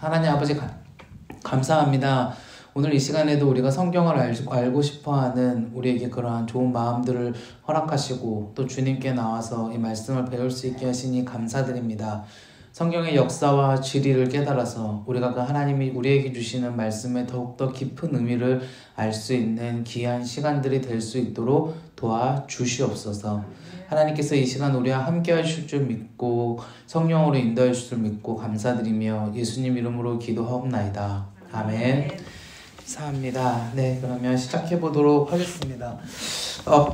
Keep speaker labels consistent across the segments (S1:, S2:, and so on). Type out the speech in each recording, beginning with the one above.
S1: 하나님 아버지 감사합니다. 오늘 이 시간에도 우리가 성경을 알고 싶어하는 우리에게 그러한 좋은 마음들을 허락하시고 또 주님께 나와서 이 말씀을 배울 수 있게 하시니 감사드립니다. 성경의 역사와 진리를 깨달아서 우리가 그 하나님이 우리에게 주시는 말씀에 더욱더 깊은 의미를 알 수 있는 귀한 시간들이 될 수 있도록 도와주시옵소서. 하나님께서 이 시간 우리와 함께 하실 줄 믿고 성령으로 인도해 주실 줄 믿고 감사드리며 예수님 이름으로 기도하옵나이다. 아멘. 감사합니다. 네, 그러면 시작해 보도록 하겠습니다.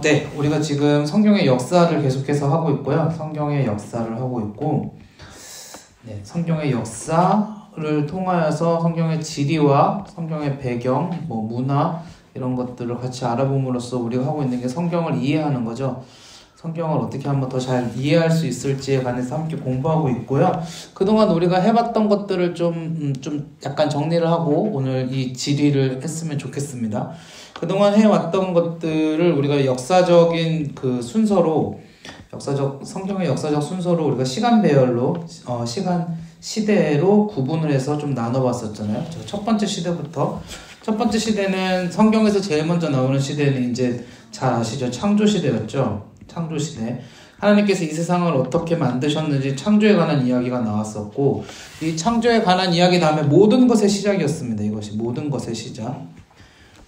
S1: 네, 우리가 지금 성경의 역사를 계속해서 하고 있고요. 성경의 역사를 하고 있고, 네, 성경의 역사를 통하여서 성경의 지리와 성경의 배경, 문화 이런 것들을 같이 알아봄으로써 우리가 하고 있는 게 성경을 이해하는 거죠. 성경을 어떻게 하면 더 잘 이해할 수 있을지에 관해서 함께 공부하고 있고요. 그동안 우리가 해봤던 것들을 좀 약간 정리를 하고 오늘 이 지리를 했으면 좋겠습니다. 그동안 해왔던 것들을 우리가 역사적인 그 순서로, 성경의 역사적 순서로 우리가 시간 배열로, 시대로 구분을 해서 좀 나눠봤었잖아요. 첫 번째 시대부터. 첫 번째 시대는 성경에서 제일 먼저 나오는 시대는 이제 잘 아시죠? 창조시대였죠. 창조시대. 하나님께서 이 세상을 어떻게 만드셨는지 창조에 관한 이야기가 나왔었고, 이 창조에 관한 이야기 다음에 모든 것의 시작이었습니다. 이것이 모든 것의 시작.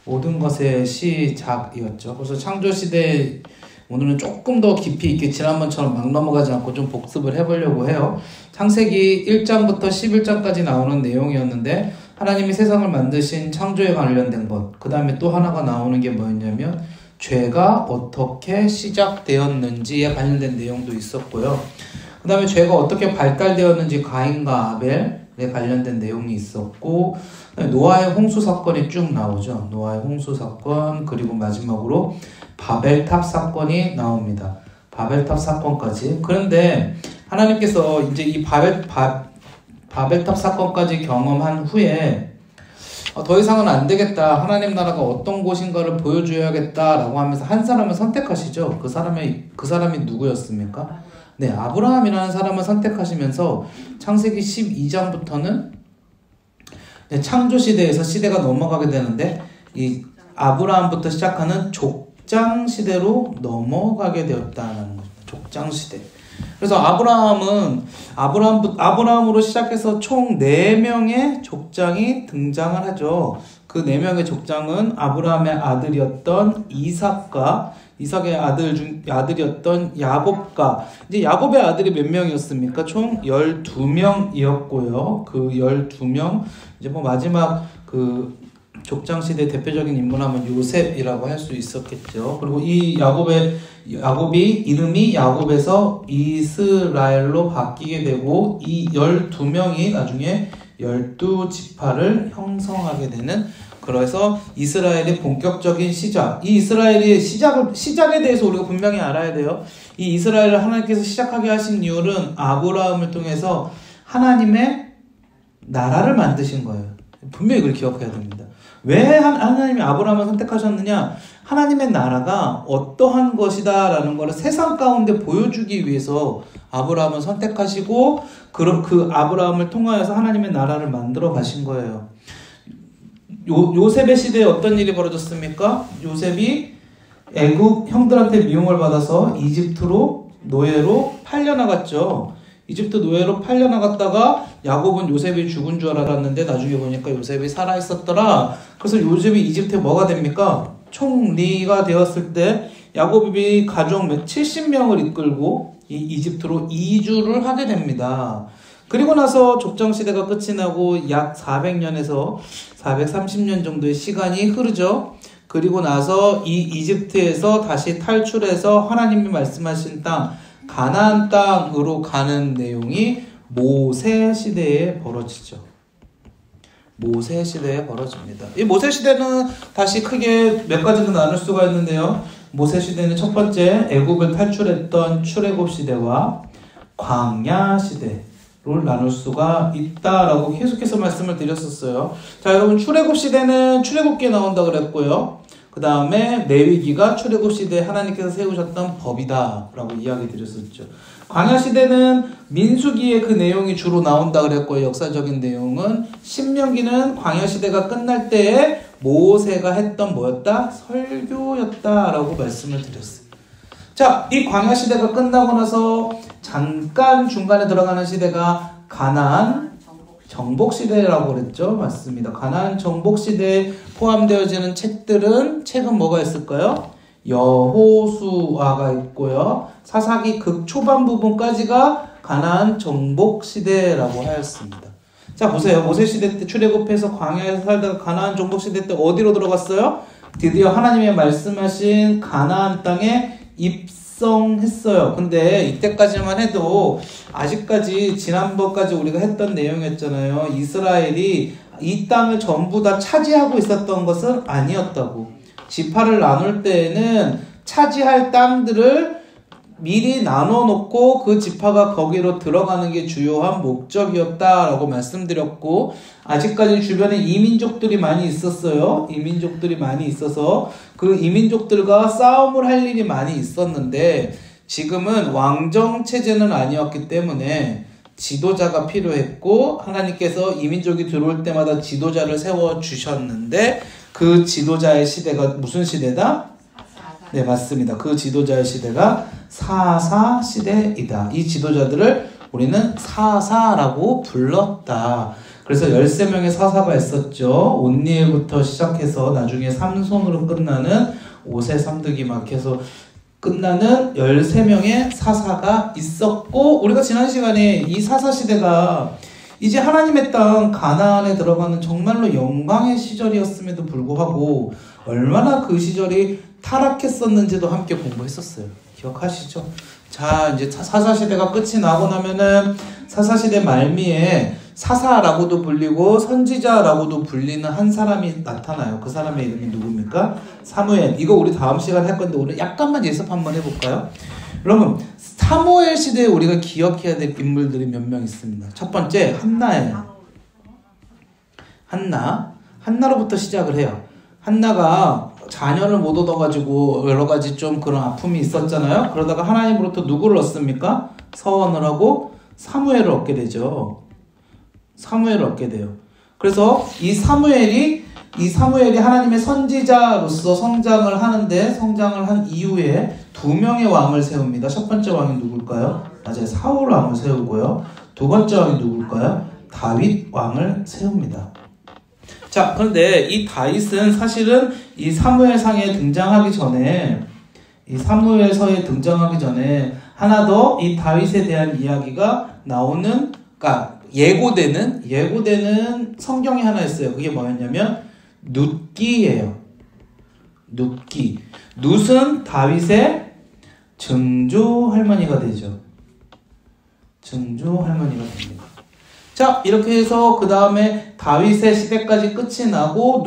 S1: 모든 것의 시작이었죠. 그래서 창조시대 오늘은 조금 더 깊이 있게 지난번처럼 막 넘어가지 않고 좀 복습을 해보려고 해요. 창세기 1장부터 11장까지 나오는 내용이었는데 하나님이 세상을 만드신 창조에 관련된 것, 그 다음에 또 하나가 나오는 게 뭐였냐면 죄가 어떻게 시작되었는지에 관련된 내용도 있었고요. 그 다음에 죄가 어떻게 발달되었는지 가인과 아벨에 관련된 내용이 있었고, 노아의 홍수 사건이 쭉 나오죠. 노아의 홍수 사건, 그리고 마지막으로 바벨탑 사건이 나옵니다. 바벨탑 사건까지. 그런데 하나님께서 이제 이 바벨탑 사건까지 경험한 후에 더 이상은 안 되겠다. 하나님 나라가 어떤 곳인가를 보여줘야겠다라고 하면서 한 사람을 선택하시죠. 그 사람이 누구였습니까? 네, 아브라함이라는 사람을 선택하시면서 창세기 12장부터는 창조시대에서 시대가 넘어가게 되는데 이 아브라함부터 시작하는 족장시대로 넘어가게 되었다는 거죠. 족장시대. 그래서 아브라함으로 시작해서 총 4명의 족장이 등장을 하죠. 그 4명의 족장은 아브라함의 아들이었던 이삭의 아들이었던 야곱과, 이제 야곱의 아들이 몇 명이었습니까? 총 12명이었고요. 그 12명, 이제 마지막 그 족장시대 대표적인 인물하면 요셉이라고 할 수 있었겠죠. 그리고 이 야곱이 이름이 야곱에서 이스라엘로 바뀌게 되고 이 12명이 나중에 12지파를 형성하게 되는, 그래서 이스라엘의 본격적인 시작, 이 이스라엘의 시작에 대해서 우리가 분명히 알아야 돼요. 이 이스라엘을 하나님께서 시작하게 하신 이유는 아브라함을 통해서 하나님의 나라를 만드신 거예요. 분명히 그걸 기억해야 됩니다. 왜 하나님이 아브라함을 선택하셨느냐? 하나님의 나라가 어떠한 것이다 라는 것을 세상 가운데 보여주기 위해서 아브라함을 선택하시고 그 아브라함을 통하여서 하나님의 나라를 만들어 가신 거예요. 요셉의 시대에 어떤 일이 벌어졌습니까? 요셉이 애굽 형들한테 미움을 받아서 이집트로 노예로 팔려나갔죠. 이집트 노예로 팔려나갔다가 야곱은 요셉이 죽은 줄 알았는데 나중에 보니까 요셉이 살아있었더라. 그래서 요셉이 이집트에 뭐가 됩니까? 총리가 되었을 때 야곱이 가족 70명을 이끌고 이 이집트로 이주를 하게 됩니다. 그리고 나서 족장시대가 끝이 나고 약 400년에서 430년 정도의 시간이 흐르죠. 그리고 나서 이 이집트에서 다시 탈출해서 하나님이 말씀하신 땅, 가나안 땅으로 가는 내용이 모세 시대에 벌어지죠. 모세 시대에 벌어집니다. 이 모세 시대는 다시 크게 몇 가지로 나눌 수가 있는데요. 모세 시대는 첫 번째 애굽을 탈출했던 출애굽 시대와 광야 시대로 나눌 수가 있다라고 계속해서 말씀을 드렸었어요. 자, 여러분, 출애굽 시대는 출애굽기에 나온다 그랬고요. 그 다음에 레위기가 출애굽 시대에 하나님께서 세우셨던 법이다 라고 이야기 드렸었죠. 광야 시대는 민수기에 그 내용이 주로 나온다 그랬고요. 역사적인 내용은 신명기는 광야 시대가 끝날 때에 모세가 했던 뭐였다? 설교였다 라고 말씀을 드렸어요. 자, 이 광야 시대가 끝나고 나서 잠깐 중간에 들어가는 시대가 가나안 정복 시대라고 그랬죠. 맞습니다. 가나안 정복 시대에 포함되어지는 책은 뭐가 있을까요? 여호수아가 있고요. 사사기 극초반 부분까지가 가나안 정복 시대라고 하였습니다. 자, 보세요. 모세 시대 때 출애굽해서 광야에서 살다가 가나안 정복 시대 때 어디로 들어갔어요? 드디어 하나님의 말씀하신 가나안 땅에 입성했어요. 근데 이때까지만 해도 아직까지 지난번까지 우리가 했던 내용이었잖아요. 이스라엘이 이 땅을 전부 다 차지하고 있었던 것은 아니었다고. 지파를 나눌 때에는 차지할 땅들을 미리 나눠 놓고 그 지파가 거기로 들어가는 게 주요한 목적이었다라고 말씀드렸고, 아직까지 주변에 이민족들이 많이 있었어요. 이민족들이 많이 있어서 그 이민족들과 싸움을 할 일이 많이 있었는데, 지금은 왕정 체제는 아니었기 때문에 지도자가 필요했고, 하나님께서 이민족이 들어올 때마다 지도자를 세워 주셨는데, 그 지도자의 시대가 무슨 시대다? 네, 맞습니다. 그 지도자의 시대가 사사 시대이다. 이 지도자들을 우리는 사사라고 불렀다. 그래서 13명의 사사가 있었죠. 온니엘부터 시작해서 나중에 삼손으로 끝나는 오세 삼득이 막 해서 끝나는 13명의 사사가 있었고, 우리가 지난 시간에 이 사사 시대가 이제 하나님의 땅 가나안에 들어가는 정말로 영광의 시절이었음에도 불구하고 얼마나 그 시절이 타락했었는지도 함께 공부했었어요. 기억하시죠? 자, 이제 사사시대가 끝이 나고 나면은 사사시대 말미에 사사라고도 불리고 선지자라고도 불리는 한 사람이 나타나요. 그 사람의 이름이 누굽니까? 사무엘. 이거 우리 다음 시간에 할 건데 오늘 약간만 예습 한번 해볼까요? 여러분, 사무엘 시대에 우리가 기억해야 될 인물들이 몇 명 있습니다. 첫 번째, 한나예요. 한나로부터 시작을 해요. 한나가 자녀를 못 얻어가지고 여러 가지 좀 그런 아픔이 있었잖아요. 그러다가 하나님으로부터 누구를 얻습니까? 서원을 하고 사무엘을 얻게 되죠. 사무엘을 얻게 돼요. 그래서 이 사무엘이 하나님의 선지자로서 성장을 하는데, 성장을 한 이후에 2명의 왕을 세웁니다. 첫 번째 왕이 누굴까요? 맞아요. 사울 왕을 세우고요. 두 번째 왕이 누굴까요? 다윗 왕을 세웁니다. 자, 그런데 이 다윗은 사실은 이 사무엘상에 등장하기 전에, 하나 더 이 다윗에 대한 이야기가 나오는, 그러니까 예고되는 성경이 하나 있어요. 그게 뭐였냐면 룻기예요. 룻기. 룻은 다윗의 증조 할머니가 되죠. 증조 할머니가 됩니다. 자, 이렇게 해서 그 다음에 다윗의 시대까지 끝이 나고,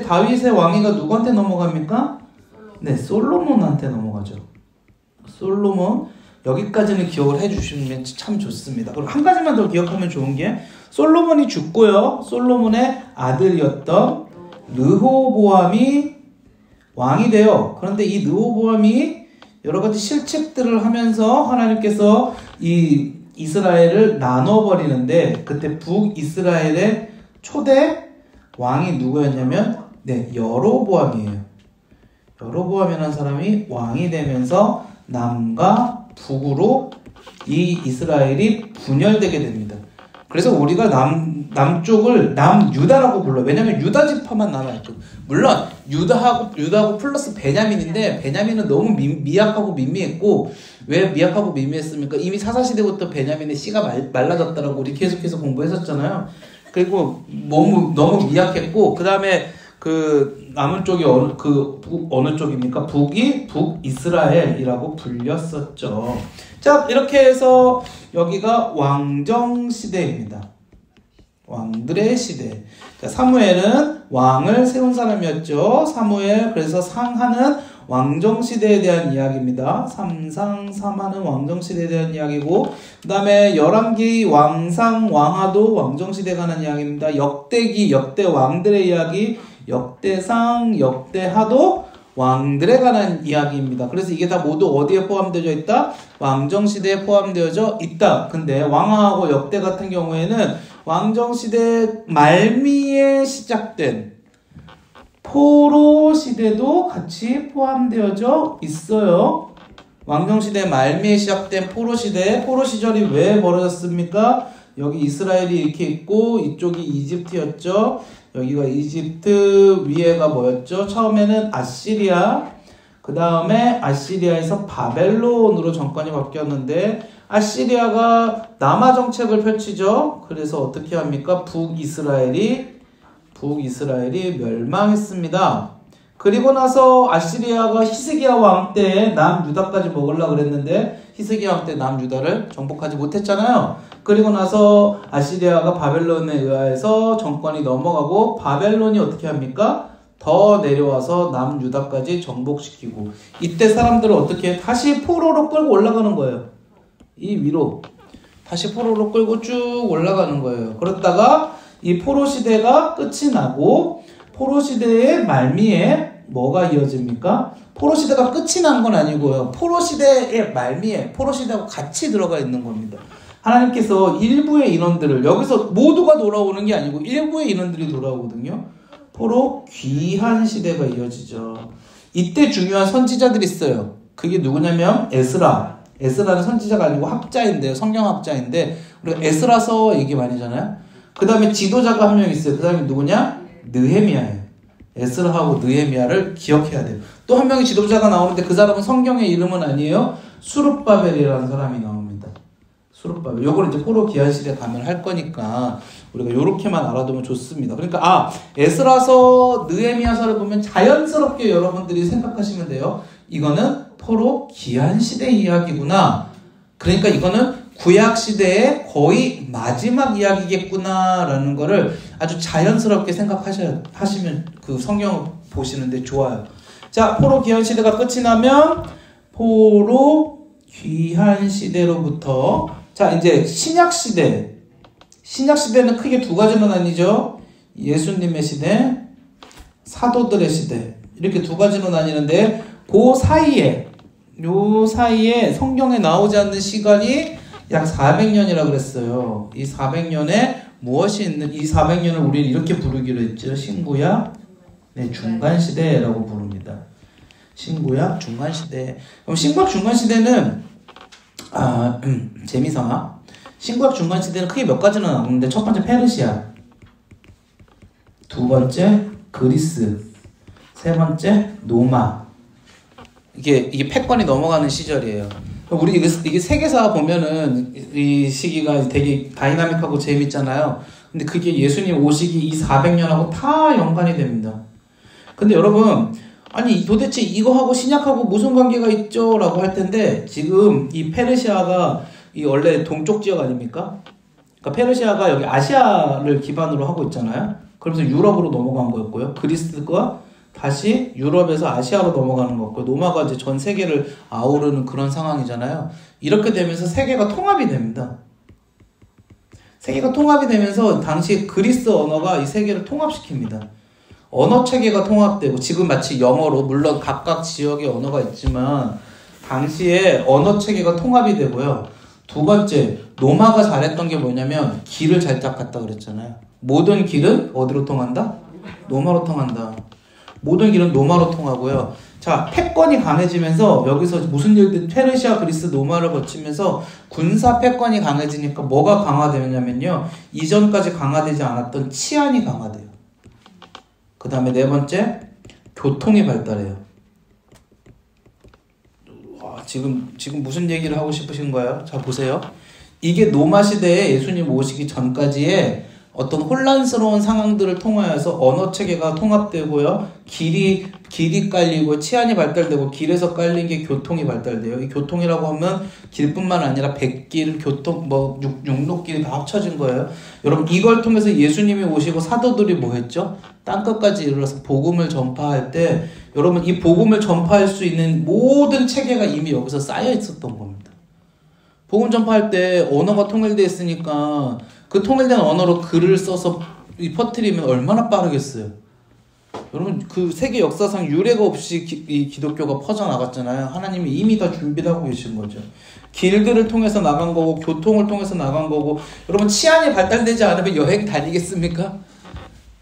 S1: 다윗의 왕위가 누구한테 넘어갑니까? 네, 솔로몬한테 넘어가죠. 솔로몬. 여기까지는 기억을 해주시면 참 좋습니다. 그리고 한 가지만 더 기억하면 좋은 게, 솔로몬이 죽고요. 솔로몬의 아들이었던 르호보암이 왕이 돼요. 그런데 이 르호보암이 여러 가지 실책들을 하면서 하나님께서 이 이스라엘을 나눠버리는데, 그때 북이스라엘의 초대 왕이 누구였냐면, 네, 여로보암이에요. 여로보암이라는 사람이 왕이 되면서 남과 북으로 이 이스라엘이 분열되게 됩니다. 그래서 우리가 남쪽을 남유다라고 불러요. 왜냐면 유다 지파만 남아있거든. 물론 유다하고 플러스 베냐민인데, 베냐민은 너무 미약하고 미미했고, 왜 미약하고 미미했습니까? 이미 사사시대부터 베냐민의 씨가 말라졌다라고 우리 계속해서 공부했었잖아요. 그리고 너무 미약했고, 그 다음에 그 남은 쪽이 어느 쪽입니까? 북이 북이스라엘이라고 불렸었죠. 자, 이렇게 해서 여기가 왕정 시대입니다. 왕들의 시대. 자, 사무엘은 왕을 세운 사람이었죠. 사무엘. 그래서 상하는 왕정 시대에 대한 이야기입니다. 삼상삼하는 왕정 시대에 대한 이야기고, 그 다음에 열왕기 왕상 왕하도 왕정 시대에 관한 이야기입니다. 역대기 역대 왕들의 이야기, 역대상 역대하도 왕들에 관한 이야기입니다. 그래서 이게 다 모두 어디에 포함되어 있다? 왕정시대에 포함되어져 있다. 근데 왕하고 역대 같은 경우에는 왕정시대 말미에 시작된 포로 시대도 같이 포함되어져 있어요. 왕정시대 말미에 시작된 포로 시대, 포로 시절이 왜 벌어졌습니까? 여기 이스라엘이 이렇게 있고 이쪽이 이집트였죠. 여기가 이집트, 위에가 뭐였죠? 처음에는 아시리아, 그 다음에 아시리아에서 바벨론으로 정권이 바뀌었는데 아시리아가 남하 정책을 펼치죠. 그래서 어떻게 합니까? 북이스라엘이 멸망했습니다. 그리고 나서 아시리아가 히스기야 왕 때 남유다까지 먹으려고 그랬는데 히스기야 왕 때 남유다를 정복하지 못했잖아요. 그리고 나서 아시리아가 바벨론에 의해서 정권이 넘어가고 바벨론이 어떻게 합니까? 더 내려와서 남유다까지 정복시키고 이때 사람들은 어떻게 다시 포로로 끌고 올라가는 거예요. 이 위로 다시 포로로 끌고 쭉 올라가는 거예요. 그러다가 이 포로 시대가 끝이 나고 포로 시대의 말미에 뭐가 이어집니까? 포로 시대가 끝이 난 건 아니고요. 포로 시대의 말미에 포로 시대하고 같이 들어가 있는 겁니다. 하나님께서 일부의 인원들을 여기서 모두가 돌아오는 게 아니고 일부의 인원들이 돌아오거든요. 포로 귀한 시대가 이어지죠. 이때 중요한 선지자들이 있어요. 그게 누구냐면 에스라. 에스라는 선지자가 아니고 학자인데요. 성경학자인데 우리가 에스라서 얘기 많이 하잖아요. 그 다음에 지도자가 한 명 있어요. 그 사람이 누구냐? 느헤미야예요. 에스라하고 느헤미야를 기억해야 돼요. 또 한 명의 지도자가 나오는데 그 사람은 성경의 이름은 아니에요. 수룹바벨이라는 사람이 나옵니다. 수룹바벨. 요걸 이제 포로 기한 시대 가면 할 거니까 우리가 요렇게만 알아두면 좋습니다. 그러니까 에스라서 느헤미야서를 보면 자연스럽게 여러분들이 생각하시면 돼요. 이거는 포로 기한 시대 이야기구나. 그러니까 이거는 구약 시대의 거의 마지막 이야기겠구나라는 거를 아주 자연스럽게 하시면 그 성경을 보시는데 좋아요. 자, 포로 귀한 시대가 끝이 나면 포로 귀한 시대로부터 자 이제 신약 시대. 신약 시대는 크게 두 가지로 나뉘죠. 예수님의 시대, 사도들의 시대 이렇게 두 가지로 나뉘는데 그 사이에 성경에 나오지 않는 시간이 약 400년이라 그랬어요. 이 400년에 무엇이 있는, 이 400년을 우리는 이렇게 부르기로 했죠. 신구약 중간시대라고 부릅니다. 신구약 중간시대. 그럼 신구약 중간시대는, 재미삼아. 신구약 중간시대는 크게 몇 가지는 나오는데, 첫 번째 페르시아, 두 번째 그리스, 세 번째 로마. 이게 패권이 넘어가는 시절이에요. 우리 이게 세계사 보면은 이 시기가 되게 다이나믹하고 재밌잖아요. 근데 그게 예수님 오시기 이 400년하고 다 연관이 됩니다. 근데 여러분, 아니 도대체 이거하고 신약하고 무슨 관계가 있죠? 라고 할 텐데 지금 이 페르시아가 이 원래 동쪽 지역 아닙니까? 그러니까 페르시아가 여기 아시아를 기반으로 하고 있잖아요. 그러면서 유럽으로 넘어간 거였고요. 그리스가 다시 유럽에서 아시아로 넘어가는 거고 로마가 이제 전 세계를 아우르는 그런 상황이잖아요. 이렇게 되면서 세계가 통합이 됩니다. 세계가 통합이 되면서 당시 그리스 언어가 이 세계를 통합시킵니다. 언어 체계가 통합되고 지금 마치 영어로 물론 각각 지역의 언어가 있지만 당시에 언어 체계가 통합이 되고요. 두 번째 로마가 잘했던 게 뭐냐면 길을 잘 닦았다 그랬잖아요. 모든 길은 어디로 통한다? 로마로 통한다. 모든 길은 로마로 통하고요. 자, 패권이 강해지면서 여기서 무슨 일들 페르시아, 그리스, 로마를 거치면서 군사 패권이 강해지니까 뭐가 강화되냐면요. 이전까지 강화되지 않았던 치안이 강화돼요. 그 다음에 네 번째, 교통이 발달해요. 와, 지금 무슨 얘기를 하고 싶으신 거예요? 자, 보세요. 이게 로마 시대에 예수님 오시기 전까지의 어떤 혼란스러운 상황들을 통하여서 언어 체계가 통합되고요. 길이 깔리고 치안이 발달되고 길에서 깔린 게 교통이 발달돼요. 이 교통이라고 하면 길뿐만 아니라 백길, 교통, 육로길이 다 합쳐진 거예요. 여러분 이걸 통해서 예수님이 오시고 사도들이 뭐 했죠? 땅끝까지 이르러서 복음을 전파할 때 여러분 이 복음을 전파할 수 있는 모든 체계가 이미 여기서 쌓여 있었던 겁니다. 복음 전파할 때 언어가 통일되어 있으니까 그 통일된 언어로 글을 써서 퍼뜨리면 얼마나 빠르겠어요. 여러분 그 세계 역사상 유례가 없이 이 기독교가 퍼져나갔잖아요. 하나님이 이미 다 준비를 하고 계신 거죠. 길들을 통해서 나간 거고 교통을 통해서 나간 거고. 여러분 치안이 발달되지 않으면 여행 다니겠습니까?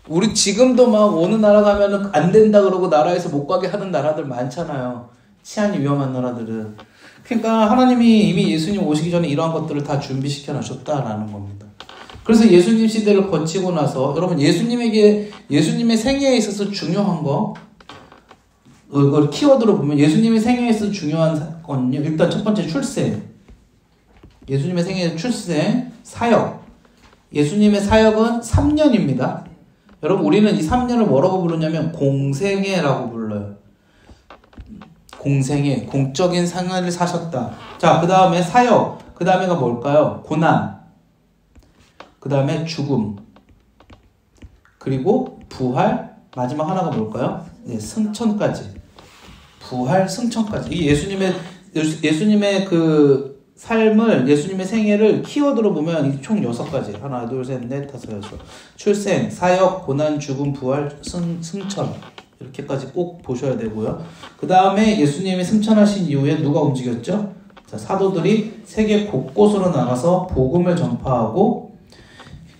S1: 우리 지금도 막 어느 나라 가면은 안 된다 그러고 나라에서 못 가게 하는 나라들 많잖아요. 치안이 위험한 나라들은. 그러니까 하나님이 이미 예수님 오시기 전에 이러한 것들을 다 준비시켜 놨었다라는 겁니다. 그래서 예수님 시대를 거치고 나서 여러분 예수님의 생애에 있어서 중요한 거, 이걸 키워드로 보면 예수님의 생애에 있어서 중요한 사건은요. 일단 첫 번째 출생. 예수님의 생애 출생, 사역. 예수님의 사역은 3년입니다. 여러분 우리는 이 3년을 뭐라고 부르냐면 공생애라고 불러요. 공생애, 공적인 생활을 사셨다. 자, 그 다음에 사역. 그 다음에가 뭘까요? 고난. 그 다음에 죽음, 그리고 부활, 마지막 하나가 뭘까요? 네, 승천까지. 부활, 승천까지. 이 예수님의 그 삶을, 예수님의 생애를 키워드로 보면 총 6가지. 하나, 둘, 셋, 넷, 다섯, 여섯. 출생, 사역, 고난, 죽음, 부활, 승천. 이렇게까지 꼭 보셔야 되고요. 그 다음에 예수님이 승천하신 이후에 누가 움직였죠? 자, 사도들이 세계 곳곳으로 나가서 복음을 전파하고,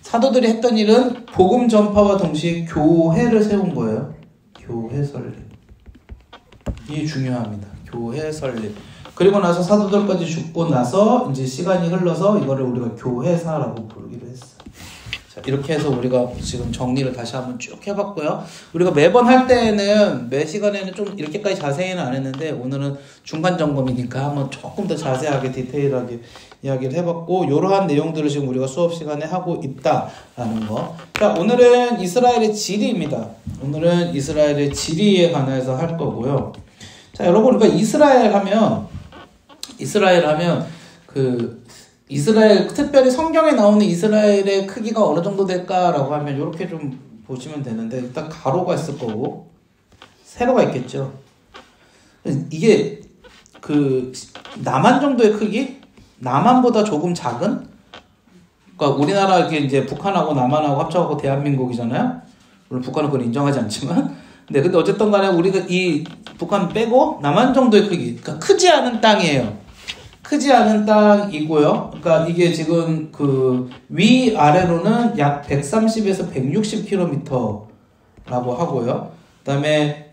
S1: 사도들이 했던 일은 복음 전파와 동시에 교회를 세운 거예요. 교회 설립. 이게 중요합니다. 교회 설립. 그리고 나서 사도들까지 죽고 나서 이제 시간이 흘러서 이거를 우리가 교회사라고 부르기로 했어요. 자, 이렇게 해서 우리가 지금 정리를 다시 한번 쭉 해봤고요. 우리가 매번 할 때는 매 시간에는 좀 이렇게까지 자세히는 안 했는데 오늘은 중간 점검이니까 한번 조금 더 자세하게 디테일하게 이야기를 해봤고, 이러한 내용들을 지금 우리가 수업 시간에 하고 있다라는 거. 자, 오늘은 이스라엘의 지리입니다. 오늘은 이스라엘의 지리에 관해서 할 거고요. 자, 여러분, 그러니까 이스라엘 하면 이스라엘, 특별히 성경에 나오는 이스라엘의 크기가 어느 정도 될까라고 하면 이렇게 좀 보시면 되는데, 일단 가로가 있을 거고 세로가 있겠죠. 이게 그 남한 정도의 크기? 남한보다 조금 작은? 그러니까 우리나라 이렇게 이제 북한하고 남한하고 합쳐갖고 대한민국이잖아요. 물론 북한은 그걸 인정하지 않지만. 근데 어쨌든 간에 우리가 이 북한 빼고 남한 정도의 크기. 그러니까 크지 않은 땅이에요. 크지 않은 땅이고요. 그러니까 이게 지금 그 위아래로는 약 130에서 160km라고 하고요. 그 다음에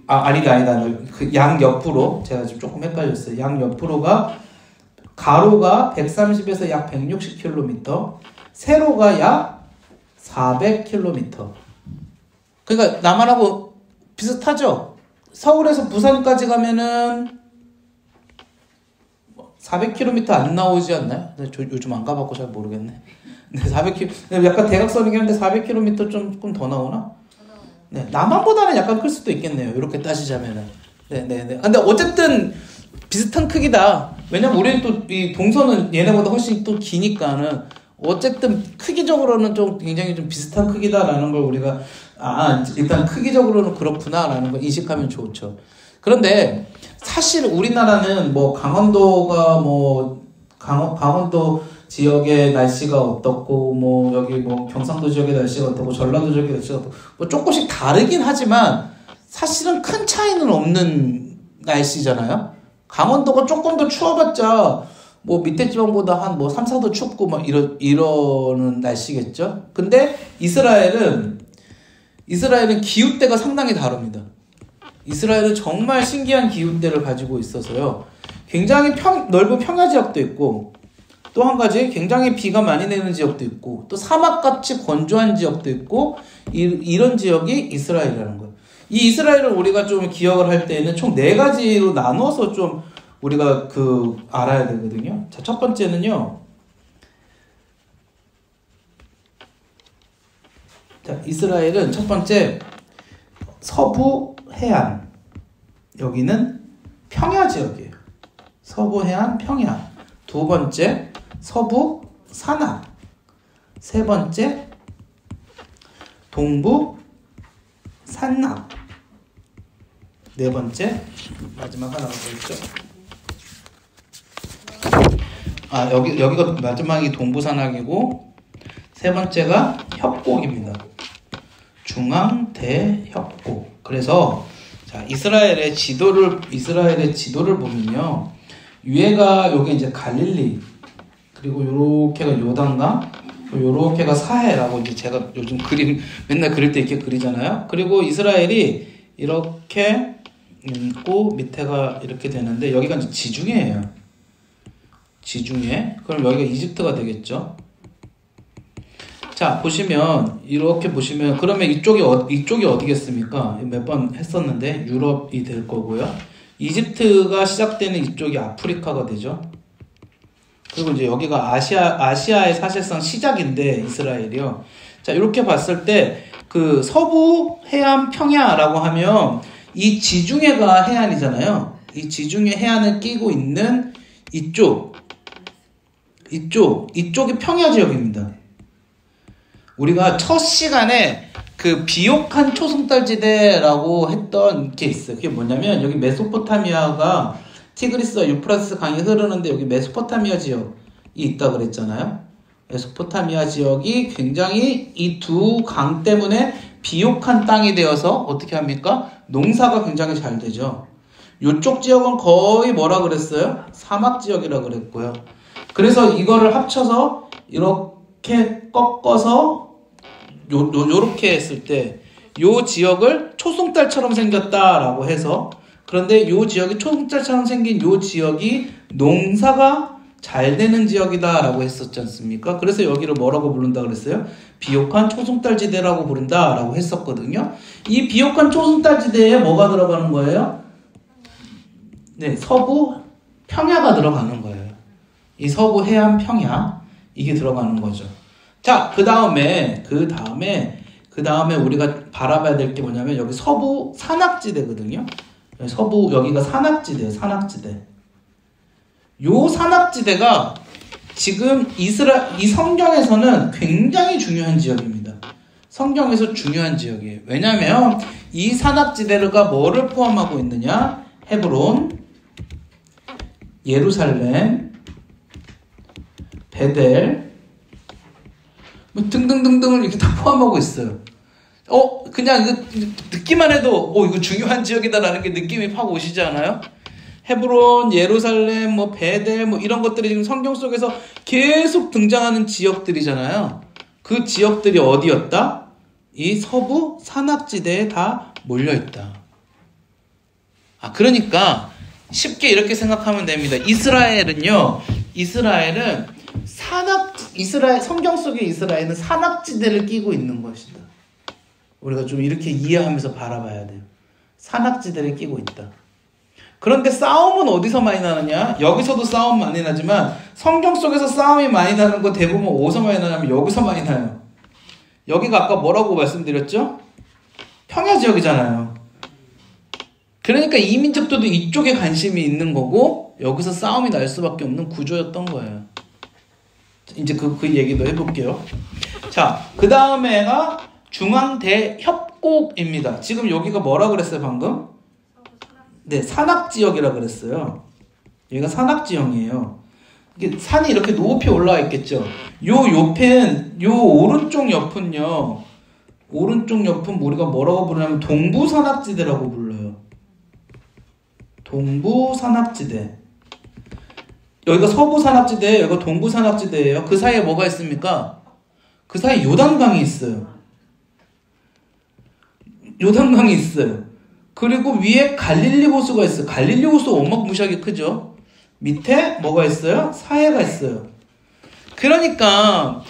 S1: 아니다. 그 양 옆으로, 제가 지금 조금 헷갈렸어요. 양 옆으로가 가로가 130에서 약 160km, 세로가 약 400km. 그러니까 남한하고 비슷하죠? 서울에서 부산까지 가면은 400km 안 나오지 않나요? 저 요즘 안 가봤고 잘 모르겠네. 네, 400km. 약간 대각선이긴 한데 400km 조금 더 나오나? 네, 남한보다는 약간 클 수도 있겠네요. 이렇게 따지자면은. 네. 근데 어쨌든 비슷한 크기다. 왜냐면 우리는 또 이 동서는 얘네보다 훨씬 또 기니까는 어쨌든 크기적으로는 좀 굉장히 좀 비슷한 크기다라는 걸 우리가 일단 크기적으로는 그렇구나라는 걸 인식하면 좋죠. 그런데 사실 우리나라는 뭐 강원도가 뭐 강원도 지역의 날씨가 어떻고 뭐 여기 뭐 경상도 지역의 날씨가 어떻고 전라도 지역의 날씨가 어떻고 뭐 조금씩 다르긴 하지만 사실은 큰 차이는 없는 날씨잖아요. 강원도가 조금 더 추워봤자 뭐 밑에 지방보다 한 뭐 3, 4도 춥고 막 이러는 날씨겠죠. 근데 이스라엘은 기후대가 상당히 다릅니다. 이스라엘은 정말 신기한 기후대를 가지고 있어서요. 굉장히 넓은 평야 지역도 있고, 또 한 가지 굉장히 비가 많이 내는 지역도 있고, 또 사막같이 건조한 지역도 있고, 이런 지역이 이스라엘이라는 거예요. 이 이스라엘을 우리가 좀 기억을 할 때에는 총 4가지로 나누어서 좀 우리가 알아야 되거든요. 자, 첫 번째는요. 자, 이스라엘은 첫 번째 서부 해안. 여기는 평야 지역이에요. 서부 해안, 평야. 두 번째 서부 산악. 세 번째 동부 산악. 네 번째 마지막 하나가 뭐였죠? 여기가 마지막이 동부 산악이고 세 번째가 협곡입니다. 중앙대협곡. 그래서 자, 이스라엘의 지도를 보면요. 위에가 여기 이제 갈릴리, 그리고 요렇게가 요단강, 요렇게가 사해라고 이제 제가 요즘 맨날 그릴 때 이렇게 그리잖아요. 그리고 이스라엘이 이렇게 있고 밑에가 이렇게 되는데 여기가 이제 지중해예요. 지중해. 그럼 여기가 이집트가 되겠죠. 자, 보시면 이렇게 보시면 그러면 이쪽이 어디겠습니까? 몇 번 했었는데 유럽이 될 거고요. 이집트가 시작되는 이쪽이 아프리카가 되죠. 그리고 이제 여기가 아시아의 사실상 시작인데 이스라엘이요. 자, 이렇게 봤을 때 그 서부 해안 평야라고 하면 이 지중해가 해안이잖아요. 이 지중해 해안을 끼고 있는 이쪽이 평야 지역입니다. 우리가 첫 시간에 그 비옥한 초승달지대라고 했던 게 있어요. 그게 뭐냐면 여기 메소포타미아가 티그리스와 유프라테스 강이 흐르는데 여기 메소포타미아 지역이 있다 그랬잖아요. 메소포타미아 지역이 굉장히 이 두 강 때문에 비옥한 땅이 되어서 어떻게 합니까? 농사가 굉장히 잘 되죠. 이쪽 지역은 거의 뭐라 그랬어요? 사막 지역이라 그랬고요. 그래서 이거를 합쳐서 이렇게 꺾어서 요렇게 했을 때 요 지역을 초승달처럼 생겼다라고 해서, 그런데 요 지역이 초승달처럼 생긴 요 지역이 농사가 잘 되는 지역이다라고 했었지 않습니까? 그래서 여기를 뭐라고 부른다 그랬어요? 비옥한 초승달지대라고 부른다라고 했었거든요. 이 비옥한 초승달지대에 뭐가 들어가는 거예요? 네, 서부 평야가 들어가는 거예요. 이 서부 해안 평야, 이게 들어가는 거죠. 자, 그 다음에 우리가 바라봐야 될 게 뭐냐면 여기 서부 산악지대거든요. 서부, 여기가 산악지대예요. 산악지대. 요 산악지대가 지금 이 성경에서는 굉장히 중요한 지역입니다. 성경에서 중요한 지역이에요. 왜냐하면 이 산악지대가 뭐를 포함하고 있느냐? 헤브론, 예루살렘, 베델, 뭐 등등등등을 이렇게 다 포함하고 있어요. 그냥 듣기만 해도 이거 중요한 지역이다라는 게 느낌이 확 오시지 않아요? 헤브론, 예루살렘, 뭐 베델, 뭐 이런 것들이 지금 성경 속에서 계속 등장하는 지역들이잖아요. 그 지역들이 어디였다? 이 서부 산악지대에 다 몰려있다. 그러니까 쉽게 이렇게 생각하면 됩니다. 이스라엘은 성경 속의 이스라엘은 산악지대를 끼고 있는 것이다. 우리가 좀 이렇게 이해하면서 바라봐야 돼요. 산악지대를 끼고 있다. 그런데 싸움은 어디서 많이 나느냐? 여기서도 싸움 많이 나지만 성경 속에서 싸움이 많이 나는 거 대부분 어디서 많이 나냐면 여기서 많이 나요. 여기가 아까 뭐라고 말씀드렸죠? 평야 지역이잖아요. 그러니까 이민족들도 이쪽에 관심이 있는 거고 여기서 싸움이 날 수밖에 없는 구조였던 거예요. 이제 그 얘기도 해볼게요. 자, 그 다음에가 중앙대협곡입니다. 지금 여기가 뭐라 그랬어요 방금? 네, 산악지역이라 그랬어요. 여기가 산악지형이에요. 이게 산이 이렇게 높이 올라와 있겠죠. 요 오른쪽 옆은요. 오른쪽 옆은 우리가 뭐라고 부르냐면 동부산악지대라고 불러요. 동부산악지대. 여기가 서부산악지대, 여기가 동부산악지대예요. 그 사이에 뭐가 있습니까? 그 사이에 요단강이 있어요. 요단강이 있어요. 그리고 위에 갈릴리 호수가 있어요. 갈릴리 호수 어마무시하게 크죠. 밑에 뭐가 있어요? 사해가 있어요. 그러니까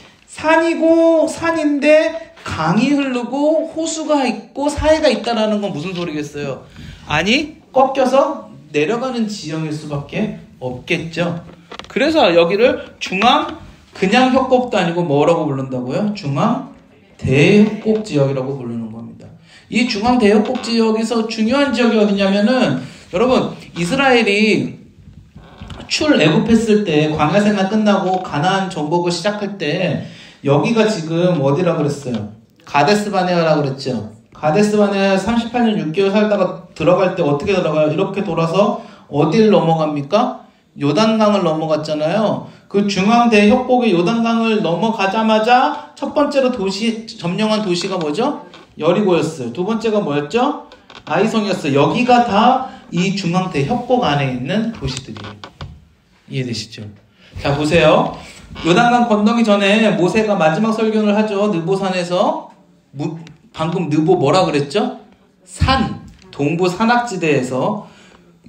S1: 산인데 강이 흐르고 호수가 있고 사해가 있다라는 건 무슨 소리겠어요? 아니, 꺾여서 내려가는 지형일 수밖에 없겠죠. 그래서 여기를 그냥 협곡도 아니고 뭐라고 부른다고요? 중앙대협곡 지역이라고 부르는 겁니다. 이 중앙대협곡 지역에서 중요한 지역이 어디냐면은, 여러분, 이스라엘이 출애굽했을 때, 광야 생활 끝나고 가나안 정복을 시작할 때 여기가 지금 어디라 그랬어요? 가데스바네아라 그랬죠. 가데스바네아 38년 6개월 살다가 들어갈 때 어떻게 들어가요? 이렇게 돌아서 어딜 넘어갑니까? 요단강을 넘어갔잖아요. 그 중앙 대협곡의 요단강을 넘어가자마자 첫 번째로 점령한 도시가 뭐죠? 여리고였어요. 두 번째가 뭐였죠? 아이성이었어요. 여기가 다 이 중앙 대협곡 안에 있는 도시들이에요. 이해되시죠? 자, 보세요. 요단강 건너기 전에 모세가 마지막 설교를 하죠. 느보산에서. 방금 느보 뭐라 그랬죠? 산, 동부 산악지대에서.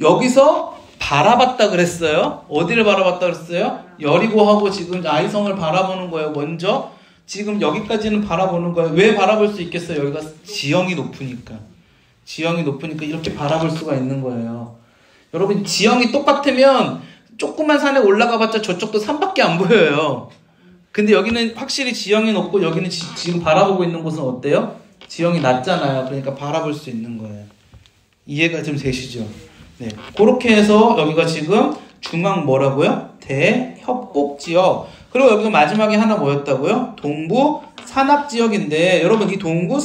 S1: 여기서 바라봤다 그랬어요. 어디를 바라봤다 그랬어요? 여리고하고 지금 아이성을 바라보는 거예요. 먼저 지금 여기까지는 바라보는 거예요. 왜 바라볼 수 있겠어요? 여기가 지형이 높으니까. 지형이 높으니까 이렇게 바라볼 수가 있는 거예요. 여러분, 지형이 똑같으면 조그만 산에 올라가봤자 저쪽도 산밖에 안 보여요. 근데 여기는 확실히 지형이 높고 여기는 지금 바라보고 있는 곳은 어때요? 지형이 낮잖아요. 그러니까 바라볼 수 있는 거예요. 이해가 좀 되시죠? 네, 그렇게 해서 여기가 지금 중앙 뭐라고요? 대협곡지역. 그리고 여기가 마지막에 하나 뭐였다고요? 동부 산악지역인데, 여러분 이 동부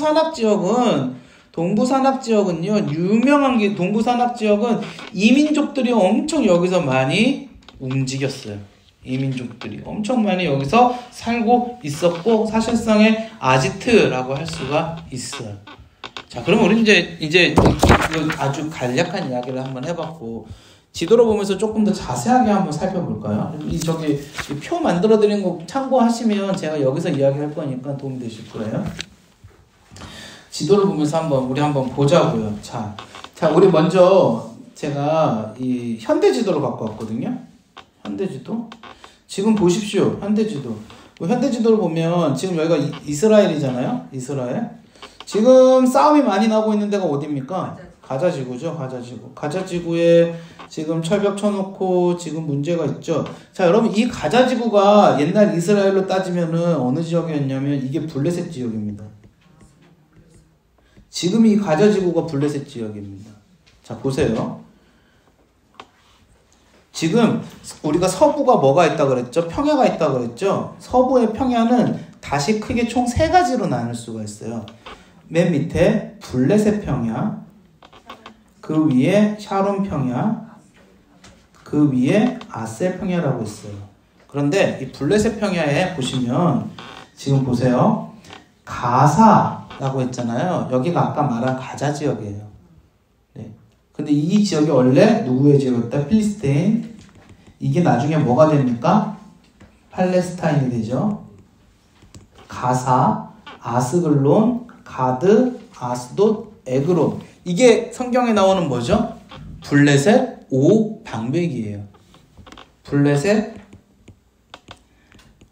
S1: 산악지역은요, 유명한 게, 동부 산악지역은 이민족들이 엄청 여기서 많이 움직였어요. 이민족들이 엄청 많이 여기서 살고 있었고, 사실상의 아지트라고 할 수가 있어요. 자, 그럼 우리 이제 아주 간략한 이야기를 한번 해봤고, 지도로 보면서 조금 더 자세하게 한번 살펴볼까요? 이 표 만들어드린 거 참고하시면 제가 여기서 이야기할 거니까 도움이 되실 거예요. 지도를 보면서 우리 한번 보자고요. 자, 우리 먼저 제가 이 현대지도를 갖고 왔거든요. 현대지도. 지금 보십시오. 현대지도. 현대지도를 보면 지금 여기가 이스라엘이잖아요. 이스라엘. 지금 싸움이 많이 나고 있는 데가 어디입니까? 가자지구죠. 가자지구에 지금 철벽 쳐놓고 지금 문제가 있죠. 자, 여러분 이 가자지구가 옛날 이스라엘로 따지면은 어느 지역이었냐면 이게 블레셋 지역입니다. 지금 이 가자지구가 블레셋 지역입니다. 자, 보세요. 지금 우리가 서부가 뭐가 있다 그랬죠? 평야가 있다 그랬죠? 서부의 평야는 다시 크게 총 3가지로 나눌 수가 있어요. 맨 밑에 블레셋 평야, 그 위에 샤론 평야, 그 위에 아셀 평야라고 있어요. 그런데 이 블레셋 평야에 보시면 지금 보세요. 가사라고 했잖아요. 여기가 아까 말한 가자 지역이에요. 네. 근데 이 지역이 원래 누구의 지역이었다? 필리스테인. 이게 나중에 뭐가 됩니까? 팔레스타인이 되죠. 가사, 아스글론, 가드, 아스돗, 에그론. 이게 성경에 나오는 뭐죠? 블레셋 5방백이에요. 블레셋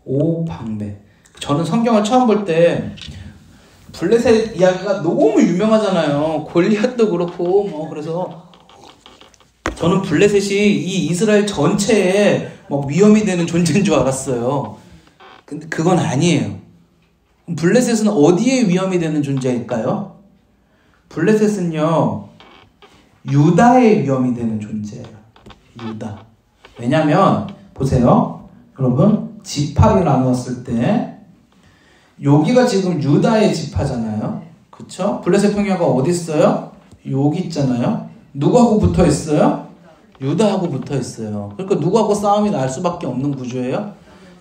S1: 5방백. 저는 성경을 처음 볼 때 블레셋 이야기가 너무 유명하잖아요. 골리앗도 그렇고 그래서 저는 블레셋이 이 이스라엘 전체에 위험이 되는 존재인 줄 알았어요. 근데 그건 아니에요. 블레셋은 어디에 위험이 되는 존재일까요? 블레셋은요, 유다에 위험이 되는 존재예요. 유다. 왜냐면 보세요. 여러분, 지파를 나누었을 때 여기가 지금 유다의 지파잖아요. 그쵸? 블레셋 평야가 어디 있어요? 여기 있잖아요. 누구하고 붙어 있어요? 유다하고 붙어 있어요. 그러니까 누구하고 싸움이 날 수밖에 없는 구조예요?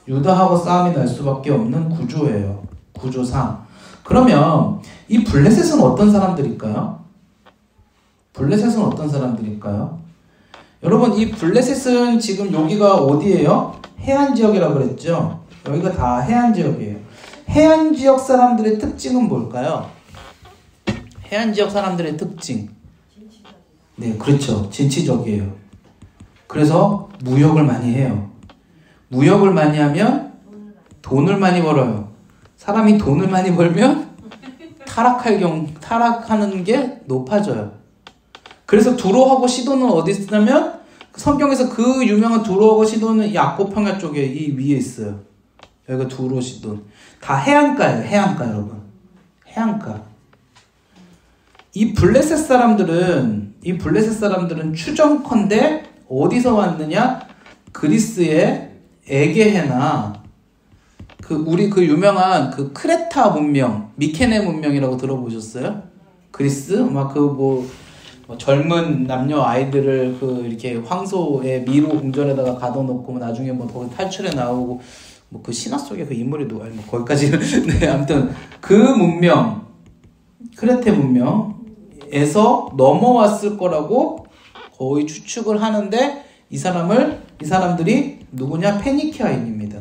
S1: 유다하고 싸움이 날 수밖에 없는 구조예요. 구조상. 그러면 이 블레셋은 어떤 사람들일까요? 블레셋은 어떤 사람들일까요? 여러분, 이 블레셋은 지금 여기가 어디예요? 해안 지역이라고 그랬죠? 여기가 다 해안 지역이에요. 해안 지역 사람들의 특징은 뭘까요? 해안 지역 사람들의 특징. 네, 그렇죠. 진취적이에요. 그래서 무역을 많이 해요. 무역을 많이 하면 돈을 많이 벌어요. 사람이 돈을 많이 벌면 타락하는 게 높아져요. 그래서 두로하고 시돈은 어디 있냐면 성경에서 그 유명한 두로하고 시돈은 야곱 평야 쪽에 이 위에 있어요. 여기가 두로 시돈. 다 해안가예요. 해안가 여러분. 해안가. 이 블레셋 사람들은 추정컨대 어디서 왔느냐? 그리스의 에게해나 우리 유명한 크레타 문명, 미케네 문명이라고 들어보셨어요? 그리스? 뭐 젊은 남녀 아이들을 그 이렇게 황소의 미로 궁전에다가 가둬놓고 뭐 나중에 뭐 거기 탈출해 나오고 뭐 그 신화 속에 그 인물이 누가 뭐 거기까지 네 아무튼 그 문명 크레테 문명에서 넘어왔을 거라고 거의 추측을 하는데 이 사람들이 누구냐? 페니키아인입니다.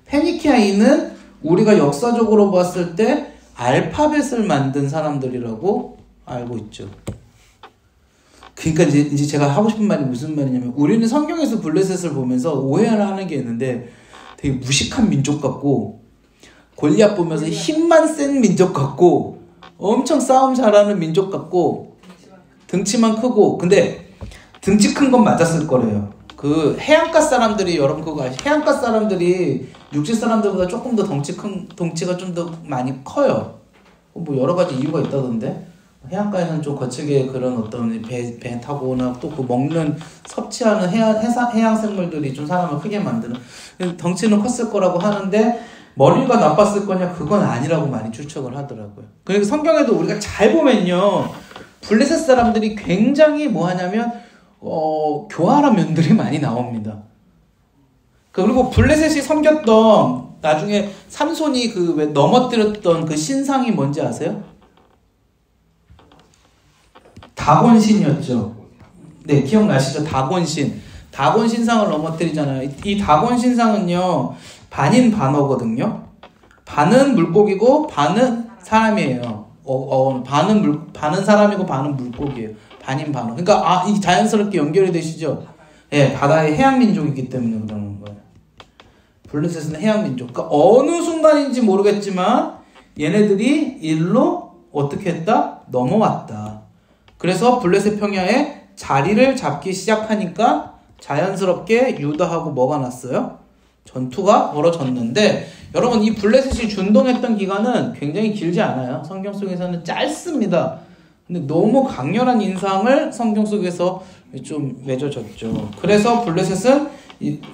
S1: 페니키아인은 우리가 역사적으로 봤을 때 알파벳을 만든 사람들이라고 알고 있죠. 그러니까 이제 제가 하고 싶은 말이 무슨 말이냐면 우리는 성경에서 블레셋을 보면서 오해를 하는 게 있는데 되게 무식한 민족 같고 골리앗 보면서 힘만 센 민족 같고 엄청 싸움 잘하는 민족 같고 등치만 크고 근데 등치 큰 건 맞았을 거래요. 그 해안가 사람들이 여러분 그거 아시죠? 해안가 사람들이 육지 사람들보다 조금 더 덩치가 좀 더 많이 커요. 뭐 여러 가지 이유가 있다던데 해안가에는 좀 거칠게 그런 어떤 배 타고나 또 그 먹는 섭취하는 해양 생물들이 좀 사람을 크게 만드는 덩치는 컸을 거라고 하는데 머리가 나빴을 거냐 그건 아니라고 많이 추측을 하더라고요. 그리고 성경에도 우리가 잘 보면요 블레셋 사람들이 굉장히 뭐 하냐면 교활한 면들이 많이 나옵니다. 그리고 블레셋이 섬겼던 나중에 삼손이 그 왜 넘어뜨렸던 그 신상이 뭔지 아세요? 다곤신이었죠. 네, 기억나시죠? 다곤신상을 넘어뜨리잖아요. 이 다곤신상은요 반인반어거든요. 반은 물고기고 반은 사람이에요. 반은 사람이고 반은 물고기예요. 반인반어. 그러니까 이 자연스럽게 연결이 되시죠? 예, 바다의 해양 민족이기 때문에 그러는 거예요. 블레셋은 해양 민족. 그러니까 어느 순간인지 모르겠지만 얘네들이 일로 어떻게 했다? 넘어왔다. 그래서 블레셋 평야에 자리를 잡기 시작하니까 자연스럽게 유다하고 뭐가 났어요? 전투가 벌어졌는데 여러분 이 블레셋이 준동했던 기간은 굉장히 길지 않아요. 성경 속에서는 짧습니다. 근데 너무 강렬한 인상을 성경 속에서 좀 맺어졌죠. 그래서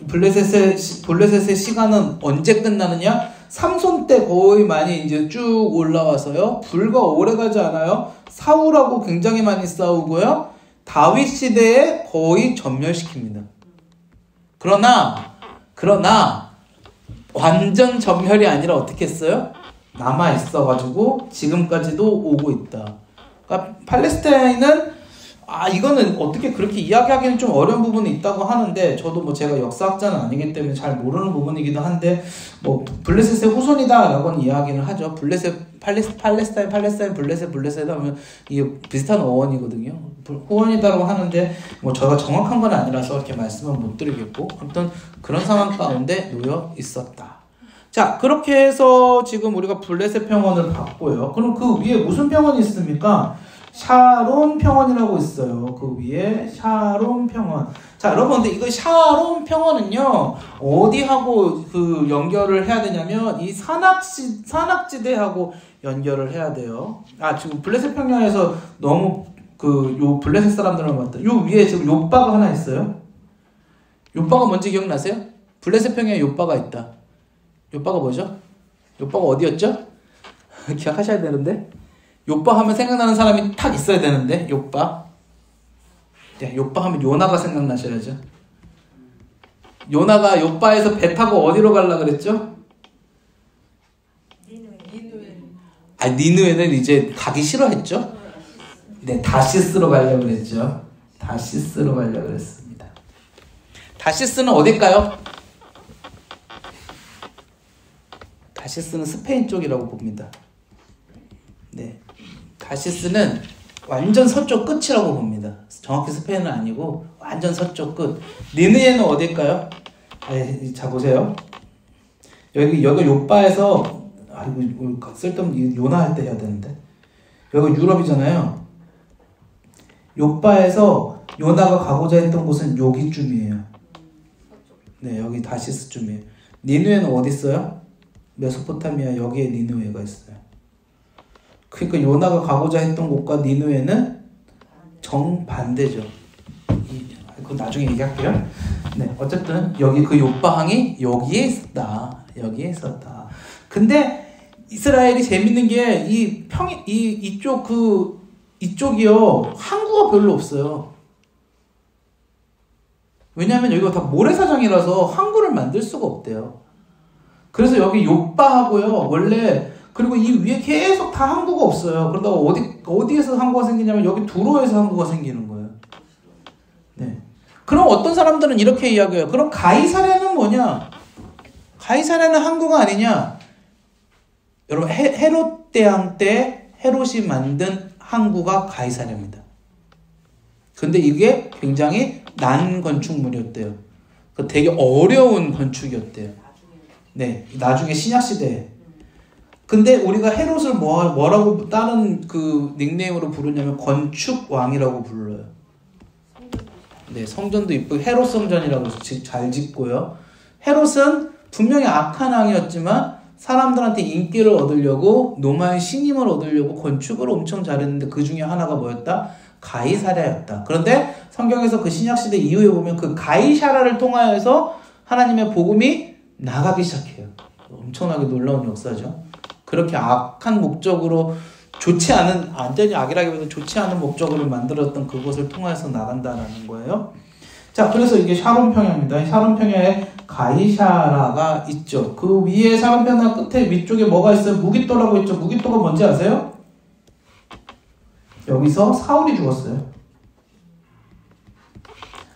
S1: 블레셋의 시간은 언제 끝나느냐? 삼손 때 거의 많이 이제 쭉 올라와서요. 불과 오래 가지 않아요. 사울하고 굉장히 많이 싸우고요. 다윗 시대에 거의 전멸시킵니다. 그러나 완전 전멸이 아니라 어떻게 했어요? 남아 있어가지고 지금까지도 오고 있다. 그러니까 팔레스타인은 이거는 어떻게 그렇게 이야기하기는 좀 어려운 부분이 있다고 하는데 저도 뭐 제가 역사학자는 아니기 때문에 잘 모르는 부분이기도 한데 뭐 블레셋의 후손이다라고는 이야기를 하죠. 팔레스타인 블레셋 하면 이게 비슷한 어원이거든요. 후원이다라고 하는데 뭐 제가 정확한 건 아니라서 이렇게 말씀은 못 드리겠고 아무튼 그런 상황 가운데 놓여 있었다. 자, 그렇게 해서 지금 우리가 블레셋 평원을 봤고요. 그럼 그 위에 무슨 평원이 있습니까? 샤론 평원이라고 있어요. 그 위에 샤론 평원. 자, 여러분, 근데 이거 샤론 평원은요, 어디하고 그 연결을 해야 되냐면, 이 산악지대하고 연결을 해야 돼요. 지금 블레셋 평야에서 너무 요 블레셋 사람들만 봤다. 요 위에 지금 욥바가 하나 있어요. 욥바가 뭔지 기억나세요? 블레셋 평야에 욥바가 있다. 욥바가 뭐죠? 욥바가 어디였죠? 기억하셔야 되는데. 욥바 하면 생각나는 사람이 탁 있어야 되는데. 욥바. 네, 욥바 하면 요나가 생각나셔야죠. 요나가 욥바에서 배 타고 어디로 가려고 그랬죠? 니느웨는 이제 가기 싫어했죠? 네, 다시스로 가려고 그랬죠. 다시스로 가려고 그랬습니다. 다시스는 어딜까요? 다시스는 스페인 쪽이라고 봅니다. 네, 다시스는 완전 서쪽 끝이라고 봅니다. 정확히 스페인은 아니고 완전 서쪽 끝. 니느웨는 어딜까요? 자 보세요. 여기 욥바에서 이거 쓸데없는 요나 할 때 해야 되는데 여기 유럽이잖아요. 욥바에서 요나가 가고자 했던 곳은 여기쯤이에요. 네, 여기 다시스쯤이에요. 니느웨는 어디 있어요? 메소포타미아 여기에 니느웨가 있어요. 그러니까 요나가 가고자 했던 곳과 니느웨는 정반대죠. 그거 나중에 얘기할게요. 네, 어쨌든 여기 그 욥바항이 여기에 있었다. 근데 이스라엘이 재밌는 게 이쪽 이쪽이요 항구가 별로 없어요. 왜냐하면 여기가 다 모래사장이라서 항구를 만들 수가 없대요. 그래서 여기 요바하고요 원래 그리고 이 위에 계속 다 항구가 없어요. 그러다가 어디에서 항구가 생기냐면 여기 두로에서 항구가 생기는 거예요. 네. 그럼 어떤 사람들은 이렇게 이야기해요. 그럼 가이사랴는 뭐냐? 가이사랴는 항구가 아니냐? 여러분 헤롯 대왕 때 헤롯이 만든 항구가 가이사랴입니다. 근데 이게 굉장히 난 건축물이었대요. 되게 어려운 건축이었대요. 네, 나중에 신약시대에. 근데 우리가 헤롯을 뭐라고 다른 그 닉네임으로 부르냐면 건축왕이라고 불러요. 네, 성전도 이쁘게 헤롯 성전이라고 잘 짓고요. 헤롯은 분명히 악한 왕이었지만 사람들한테 인기를 얻으려고 노마의 신임을 얻으려고 건축을 엄청 잘했는데 그 중에 하나가 뭐였다? 가이사랴였다. 그런데 성경에서 그 신약시대 이후에 보면 그 가이사랴를 통하여서 하나님의 복음이 나가기 시작해요. 엄청나게 놀라운 역사죠. 그렇게 악한 목적으로 좋지 않은, 완전히 악이라기보다 좋지 않은 목적으로 만들었던 그것을 통해서 나간다라는 거예요. 자, 그래서 이게 샤론 평야입니다. 샤론 평야에 가이사라가 있죠. 그 위에 샤론 평야 끝에 위쪽에 뭐가 있어요? 무깃도라고 있죠. 무깃도가 뭔지 아세요? 여기서 사울이 죽었어요.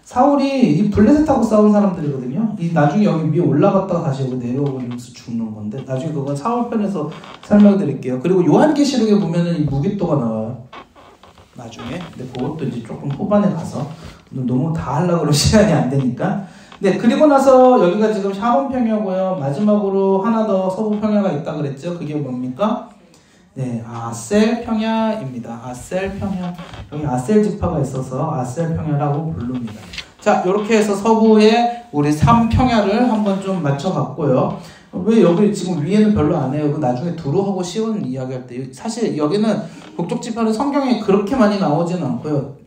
S1: 사울이 이 블레셋하고 싸운 사람들이거든요. 이 나중에 여기 위에 올라갔다가 다시 여기 내려오면서 죽는 건데 나중에 그건 사울 편에서 설명드릴게요. 그리고 요한계시록에 보면은 이 무깃도가 나와요. 나중에. 근데 그것도 이제 조금 후반에 가서 너무 다 하려고 그러면 시간이 안 되니까. 네, 그리고 나서 여기가 지금 샤론 평야고요. 마지막으로 하나 더 서부 평야가 있다 그랬죠. 그게 뭡니까? 네, 아셀 평야입니다. 아셀 평야. 여기 아셀 지파가 있어서 아셀 평야라고 부릅니다. 자, 이렇게 해서 서부에 우리 3평야를 한번 좀 맞춰봤고요. 왜 여기 지금 위에는 별로 안 해요? 나중에 두루하고 시온 이야기할 때 사실 여기는 북쪽 지파는 성경에 그렇게 많이 나오지는 않고요.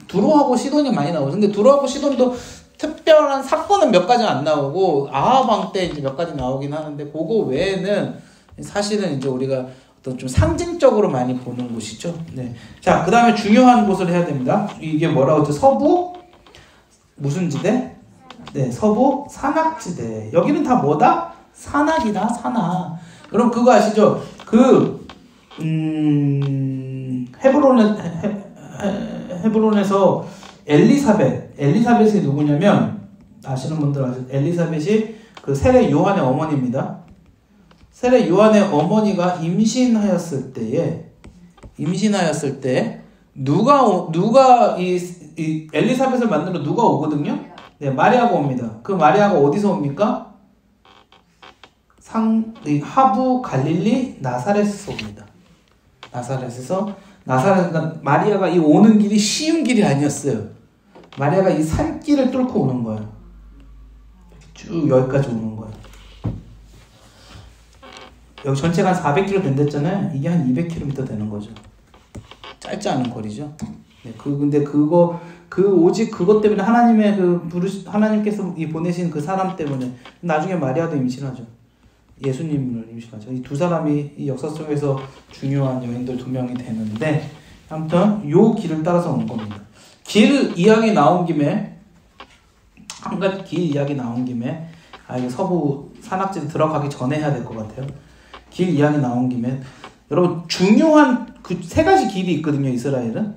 S1: 두루하고 시돈이 많이 나오죠. 근데 두루하고 시돈도 특별한 사건은 몇 가지 안 나오고 아합 왕 때 이제 몇 가지 나오긴 하는데 그거 외에는 사실은 이제 우리가 어떤 좀 상징적으로 많이 보는 곳이죠. 네. 자, 그 다음에 중요한 곳을 해야 됩니다. 이게 뭐라고 했죠? 서부 무슨 지대? 네, 서부 산악지대. 여기는 다 뭐다? 산악이다, 산악. 여러분 그거 아시죠? 헤브론에서 엘리사벳이 누구냐면 아시는 분들 아시죠? 엘리사벳이 그 세례 요한의 어머니입니다. 세례 요한의 어머니가 임신하였을 때 누가 이 엘리사벳을 만나러 누가 오거든요? 네, 마리아가 옵니다. 그 마리아가 어디서 옵니까? 하부 갈릴리 나사렛에서 옵니다. 그러니까 마리아가 이 오는 길이 쉬운 길이 아니었어요. 마리아가 이 산길을 뚫고 오는 거예요. 쭉 여기까지 오는 거예요. 여기 전체가 한 400km 된댔잖아요. 이게 한 200km 되는 거죠. 짧지 않은 거리죠. 네, 근데 오직 그것 때문에 하나님께서 보내신 그 사람 때문에 나중에 마리아도 임신하죠. 예수님을 임신하죠. 이 두 사람이 이 역사 속에서 중요한 여인들 두 명이 되는데 아무튼 요 길을 따라서 온 겁니다. 길 이야기 나온 김에 한 가지 길 이야기 나온 김에 이게 서부 산악지대 들어가기 전에 해야 될 것 같아요. 길 이야기 나온 김에 여러분 중요한 그 세 가지 길이 있거든요. 이스라엘은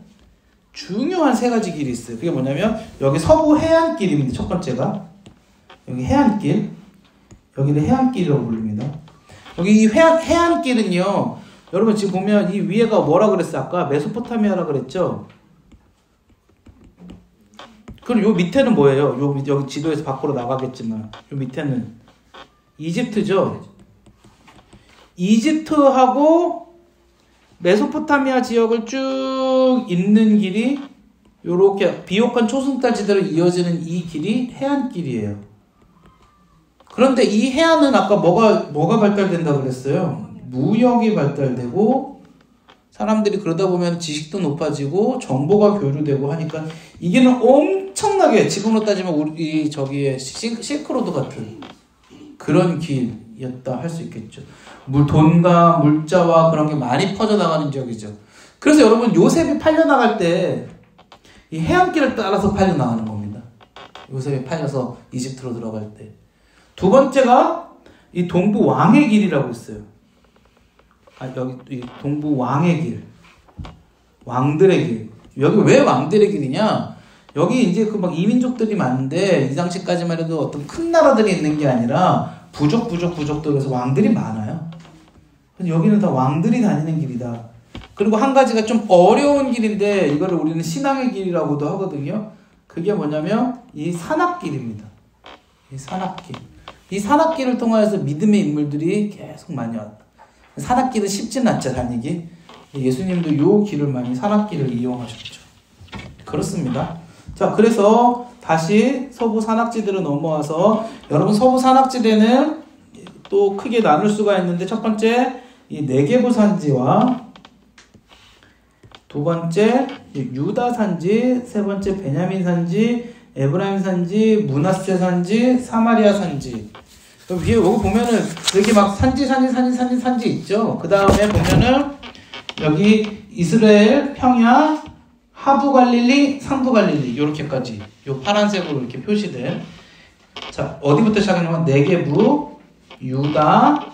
S1: 중요한 세 가지 길이 있어요. 그게 뭐냐면 여기 서부 해안길입니다. 첫 번째가 여기 해안길, 여기를 해안길이라고 부릅니다. 여기 이 해안길은요, 여러분 지금 보면 이 위에가 뭐라 그랬어요? 아까 메소포타미아라 그랬죠? 그럼 요 밑에는 뭐예요? 여기 지도에서 밖으로 나가겠지만 요 밑에는 이집트죠? 이집트하고 메소포타미아 지역을 쭉 잇는 길이 요렇게 비옥한 초승달 지대로 이어지는 이 길이 해안길이에요. 그런데 이 해안은 아까 뭐가 발달된다고 그랬어요? 무역이 발달되고 사람들이 그러다 보면 지식도 높아지고 정보가 교류되고 하니까 이게는 엄청나게 지금으로 따지면 우리 저기에 실크로드 같은 그런 길이었다 할 수 있겠죠. 돈과 물자와 그런 게 많이 퍼져나가는 지역이죠. 그래서 여러분 요셉이 팔려나갈 때 이 해안길을 따라서 팔려나가는 겁니다. 요셉이 팔려서 이집트로 들어갈 때. 두 번째가 이 동부 왕의 길이라고 있어요. 여기 이 동부 왕의 길. 왕들의 길. 여기 왜 왕들의 길이냐? 여기 이제 그 막 이민족들이 많은데 이 당시까지만 해도 어떤 큰 나라들이 있는 게 아니라 부족들에서 왕들이 많아요. 여기는 다 왕들이 다니는 길이다. 그리고 한 가지가 좀 어려운 길인데 이거를 우리는 신앙의 길이라고도 하거든요. 그게 뭐냐면 이 산악길입니다. 이 산악길. 이 산악길을 통하여서 믿음의 인물들이 계속 많이 왔다. 산악길은 쉽진 않죠, 다니기. 예수님도 이 길을 많이 산악길을 이용하셨죠. 그렇습니다. 자, 그래서 다시 서부 산악지대로 넘어와서 여러분 서부 산악지대는 또 크게 나눌 수가 있는데 첫 번째 이 네게부 산지와 두 번째 유다 산지, 세 번째 베냐민 산지, 에브라임 산지, 므낫세 산지, 사마리아 산지. 위에 여기 보면은 여기 막 산지 있죠. 그 다음에 보면은 여기 이스라엘, 평야, 하부 갈릴리, 상부 갈릴리 이렇게까지 요 파란색으로 이렇게 표시된. 자, 어디부터 시작하냐면 네게부, 유다,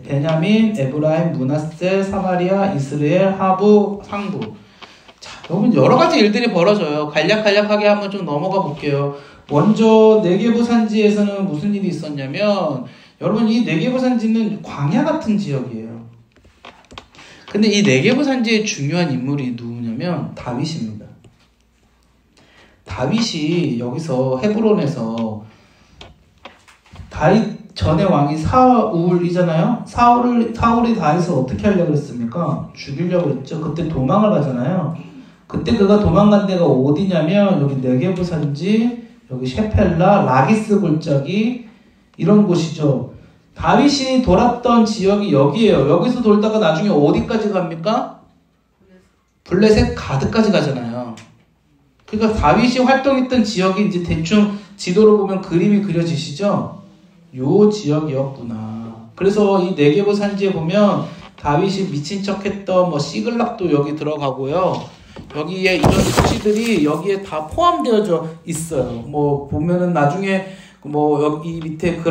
S1: 베냐민, 에브라임, 므낫세, 사마리아, 이스라엘, 하부, 상부. 자, 여러분 여러 가지 일들이 벌어져요. 간략하게 한번 좀 넘어가 볼게요. 먼저 네게부 산지에서는 무슨 일이 있었냐면 여러분 이 네게부 산지는 광야 같은 지역이에요. 근데 이 네게부 산지의 중요한 인물이 누구냐면 다윗입니다. 다윗이 여기서 헤브론에서 다윗 전의 왕이 사울이잖아요. 사울이 다윗을 어떻게 하려고 했습니까? 죽이려고 했죠. 그때 도망을 가잖아요. 그때 그가 도망간 데가 어디냐면 여기 네게부 산지, 여기 셰펠라, 라기스 골짜기 이런 곳이죠. 다윗이 돌았던 지역이 여기예요. 여기서 돌다가 나중에 어디까지 갑니까? 블레셋 가드까지 가잖아요. 그러니까 다윗이 활동했던 지역이 이제 대충 지도로 보면 그림이 그려지시죠? 요 지역이었구나. 그래서 이 네게부 산지에 보면 다윗이 미친 척했던 뭐 시글락도 여기 들어가고요. 여기에 이런 도시들이 여기에 다 포함되어져 있어요. 뭐 보면은 나중에 뭐 여기 밑에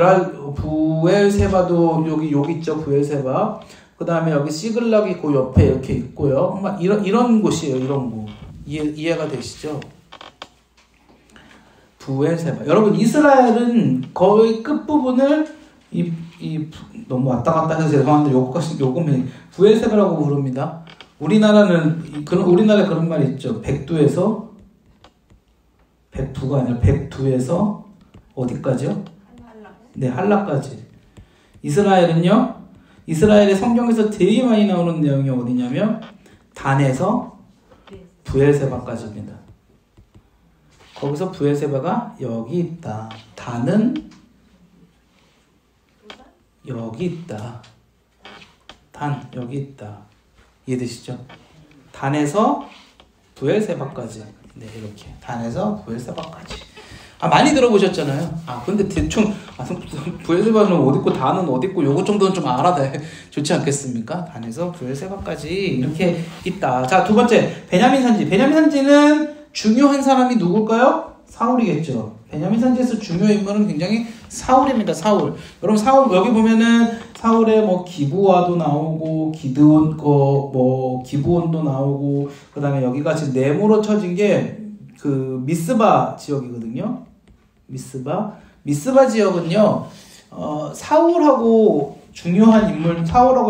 S1: 부엘세바도 여기 있죠. 부엘세바. 그 다음에 여기 시글락이 그 옆에 이렇게 있고요. 막 이런 곳이에요. 이런 곳. 이해가 되시죠? 부엘세바. 여러분 이스라엘은 거의 끝부분을 너무 왔다 갔다 해서 죄송한데 요거는 부엘세바라고 부릅니다. 우리나라에 그런 말이 있죠. 백두가 아니라 백두에서 어디까지요? 네, 한라까지. 이스라엘은요. 이스라엘의 성경에서 되게 많이 나오는 내용이 어디냐면 단에서 부엘세바까지입니다. 거기서 부엘세바가 여기 있다. 단은 여기 있다. 단 여기 있다. 이해되시죠? 단에서 부엘세바까지. 네, 이렇게 단에서 부엘세바까지. 많이 들어보셨잖아요. 근데 대충 부엘세바는 어디 있고 단은 어디 있고 요거 정도는 좀 알아야 좋지 않겠습니까? 단에서 부엘세바까지 이렇게 있다. 자, 두 번째 베냐민 산지. 베냐민 산지는 중요한 사람이 누굴까요? 사울이겠죠. 베냐민 산지에서 중요한 인물은 굉장히 사울입니다. 사울. 여러분 사울 여기 보면은 사울의 뭐 기브아도 나오고 기브온도 나오고 그다음에 여기가 지금 네모로 쳐진 게 그 미스바 지역이거든요. 미스바 지역은요. 사울하고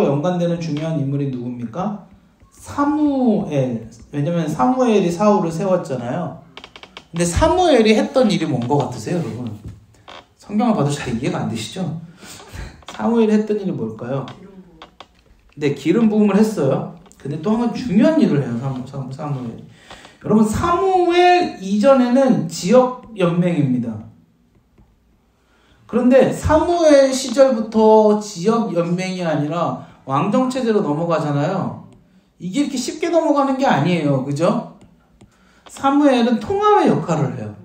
S1: 연관되는 중요한 인물이 누굽니까? 사무엘. 왜냐면 사무엘이 사울을 세웠잖아요. 근데 사무엘이 했던 일이 뭔 것 같으세요, 여러분? 성경을 봐도 잘 이해가 안 되시죠? 사무엘이 했던 일이 뭘까요? 네, 기름 부음을 했어요. 근데 또 한 번 중요한 일을 해요, 사무엘이. 여러분, 사무엘 이전에는 지역 연맹입니다. 그런데 사무엘 시절부터 지역 연맹이 아니라 왕정체제로 넘어가잖아요. 이게 이렇게 쉽게 넘어가는 게 아니에요. 그죠? 사무엘은 통합의 역할을 해요.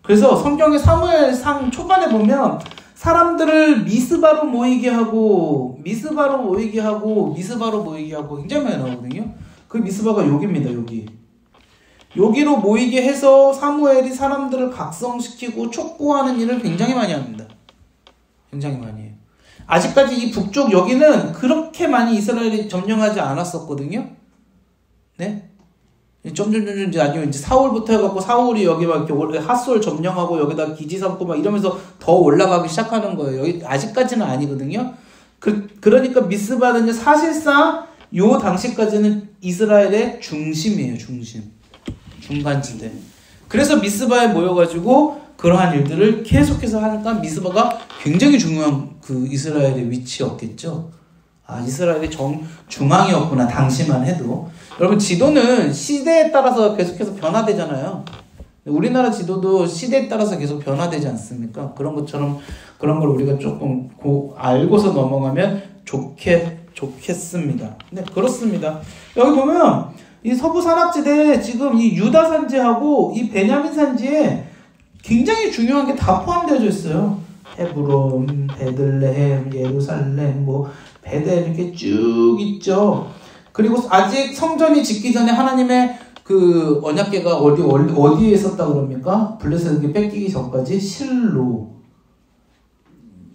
S1: 그래서 성경의 사무엘상 초반에 보면 사람들을 미스바로 모이게 하고 굉장히 많이 나오거든요. 그 미스바가 여기입니다. 여기로 모이게 해서 사무엘이 사람들을 각성시키고 촉구하는 일을 굉장히 많이 합니다. 굉장히 많이 해요. 아직까지 이 북쪽 여기는 그렇게 많이 이스라엘이 점령하지 않았었거든요. 네? 점점 이제 나중에 이제 사울부터 해갖고 사울이 여기 막 이렇게 핫솔 점령하고 여기다 기지 삼고 막 이러면서 더 올라가기 시작하는 거예요. 여기 아직까지는 아니거든요. 그러니까 미스바는 사실상 요 당시까지는 이스라엘의 중심이에요. 중간지대. 그래서 미스바에 모여가지고 그러한 일들을 계속해서 하니까 미스바가 굉장히 중요한 그 이스라엘의 위치였겠죠. 아, 이스라엘의 중앙이었구나, 당시만 해도. 여러분, 지도는 시대에 따라서 계속해서 변화되잖아요. 우리나라 지도도 시대에 따라서 계속 변화되지 않습니까? 그런 것처럼 그런 걸 우리가 조금 알고서 넘어가면 좋겠습니다. 네, 그렇습니다. 여기 보면 이 서부 산악지대에 지금 이 유다 산지하고 이 베냐민 산지에 굉장히 중요한 게 다 포함되어 있어요. 헤브론, 베들레헴, 예루살렘, 뭐 베델 이렇게 쭉 있죠. 그리고 아직 성전이 짓기 전에 하나님의 그 언약궤가 어디에 있었다 그럽니까? 블레셋에게 뺏기기 전까지 실로.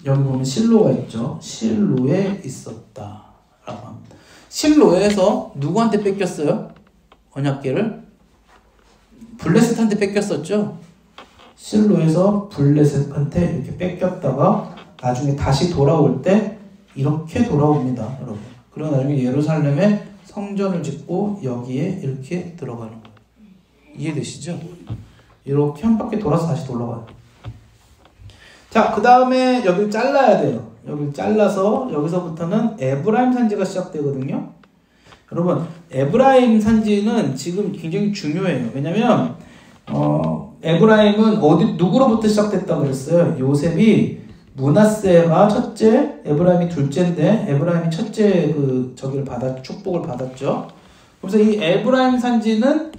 S1: 여기 보면 실로가 있죠. 실로에 있었다라고 합니다. 실로에서 누구한테 뺏겼어요? 언약궤를? 블레셋한테 뺏겼었죠. 실로에서 블레셋한테 이렇게 뺏겼다가 나중에 다시 돌아올 때 이렇게 돌아옵니다, 여러분. 그리고 나중에 예루살렘에 성전을 짓고 여기에 이렇게 들어가는 거예요. 이해되시죠? 이렇게 한 바퀴 돌아서 다시 돌아가요. 자, 그 다음에 여기를 잘라야 돼요. 여기를 잘라서 여기서부터는 에브라임 산지가 시작되거든요. 여러분, 에브라임 산지는 지금 굉장히 중요해요. 왜냐면 에브라임은 누구로부터 시작됐다고 그랬어요? 요셉이 므낫세가 첫째, 에브라임이 둘째인데 에브라임이 첫째 축복을 받았죠. 그래서 이 에브라임 산지는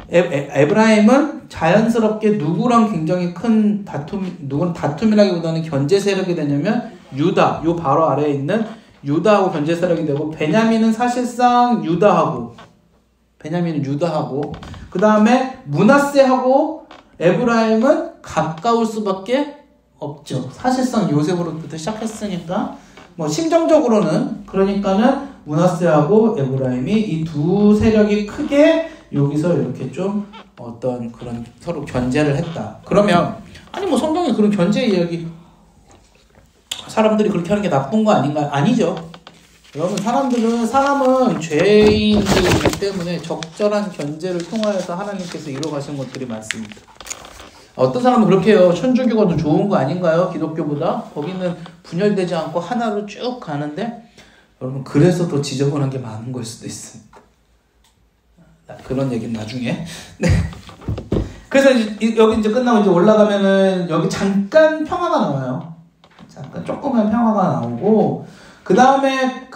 S1: 에브라임은 자연스럽게 누구랑 굉장히 큰 다툼이라기보다는 견제 세력이 되냐면 유다, 요 바로 아래에 있는 유다하고 견제 세력이 되고, 베냐민은 사실상 유다하고 그 다음에 므낫세하고 에브라임은 가까울 수밖에 없죠. 사실상 요셉으로부터 시작했으니까 뭐 심정적으로는, 그러니까는 므낫세하고 에브라임이 이 두 세력이 크게 여기서 이렇게 좀 어떤 그런 서로 견제를 했다. 그러면 아니 뭐 성경에 그런 견제 이야기, 사람들이 그렇게 하는 게 나쁜 거 아닌가요? 아니죠. 여러분, 사람은 죄인이기 때문에 적절한 견제를 통하여서 하나님께서 이루어가신 것들이 많습니다. 어떤 사람은 그렇게 해요. 천주교가 더 좋은 거 아닌가요? 기독교보다? 거기는 분열되지 않고 하나로 쭉 가는데, 여러분, 그래서 더 지저분한 게 많은 걸 수도 있습니다. 그런 얘기는 나중에. 네. 그래서 여기 이제 끝나고 이제 올라가면은 여기 잠깐 평화가 나와요. 잠깐 조그만 평화가 나오고, 그 다음에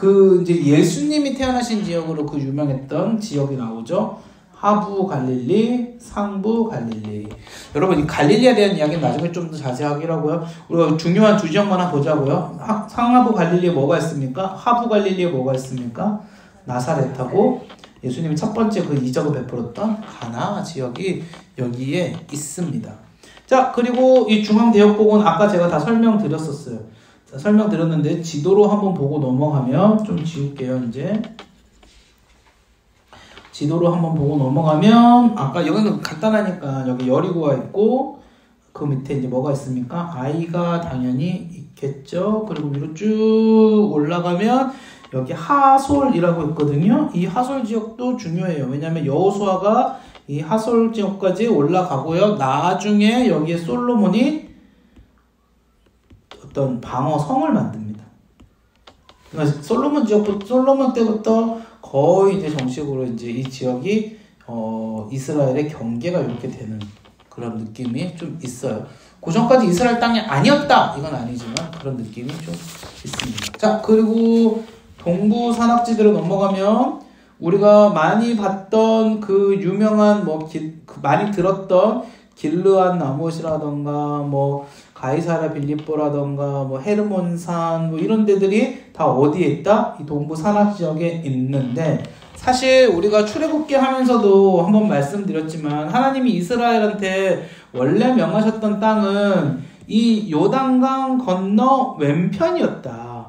S1: 이제 예수님이 태어나신 지역으로 그 유명했던 지역이 나오죠. 하부 갈릴리, 상부 갈릴리. 여러분, 이 갈릴리에 대한 이야기는 나중에 좀 더 자세하게 하고요. 우리가 중요한 두 지역만 하나 보자고요. 상하부 갈릴리에 뭐가 있습니까? 하부 갈릴리에 뭐가 있습니까? 나사렛하고 예수님이 첫 번째 그 이적을 베풀었던 가나 지역이 여기에 있습니다. 자, 그리고 이 중앙대역복은 아까 제가 다 설명드렸었어요. 자, 설명드렸는데 지도로 한번 보고 넘어가면, 좀 지울게요, 이제. 지도로 한번 보고 넘어가면, 아까 여기는 간단하니까 여기 여리고가 있고, 그 밑에 이제 뭐가 있습니까? 아이가 당연히 있겠죠. 그리고 위로 쭉 올라가면 여기 하솔이라고 있거든요. 이 하솔 지역도 중요해요. 왜냐하면 여호수아가 이 하솔 지역까지 올라가고요. 나중에 여기에 솔로몬이 어떤 방어성을 만듭니다. 그러니까 솔로몬 때부터 거의 이제 정식으로 이제 이 지역이 이스라엘의 경계가 이렇게 되는 그런 느낌이 좀 있어요. 그 전까지 이스라엘 땅이 아니었다, 이건 아니지만 그런 느낌이 좀 있습니다. 자, 그리고 동부 산악지대로 넘어가면 우리가 많이 봤던 그 유명한 많이 들었던 길르앗 나못이라던가 가이사라 빌립보라던가 뭐 헤르몬산 뭐 이런 데들이 다 어디에 있다? 이 동부 산악 지역에 있는데, 사실 우리가 출애굽기 하면서도 한번 말씀드렸지만 하나님이 이스라엘한테 원래 명하셨던 땅은 이 요단강 건너 왼편이었다.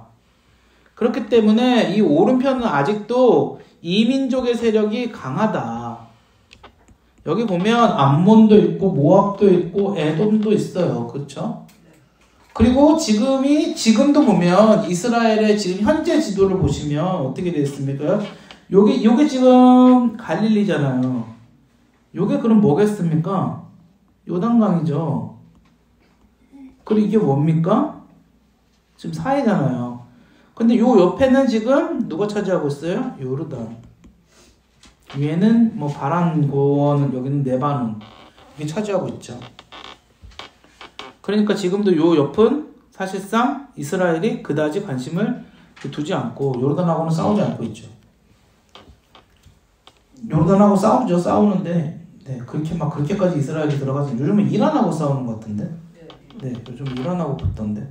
S1: 그렇기 때문에 이 오른편은 아직도 이민족의 세력이 강하다. 여기 보면 암몬도 있고 모압도 있고 에돔도 있어요. 그렇죠? 그리고 지금도 보면 이스라엘의 지금 현재 지도를 보시면 어떻게 되어 있습니까? 요게 지금 갈릴리잖아요. 요게 그럼 뭐겠습니까? 요단강이죠. 그리고 이게 뭡니까? 지금 사해잖아요. 근데 요 옆에는 지금 누가 차지하고 있어요? 요르단. 위에는 뭐 바란 고원, 여기는 레바논. 이게 차지하고 있죠. 그러니까 지금도 요 옆은 사실상 이스라엘이 그다지 관심을 두지 않고 요르단하고는 싸우지 않고 있죠. 요르단하고 싸우는데, 네, 그렇게까지 이스라엘이 들어가서 요즘은 이란하고 싸우는 것 같은데, 네, 요즘 이란하고 붙던데,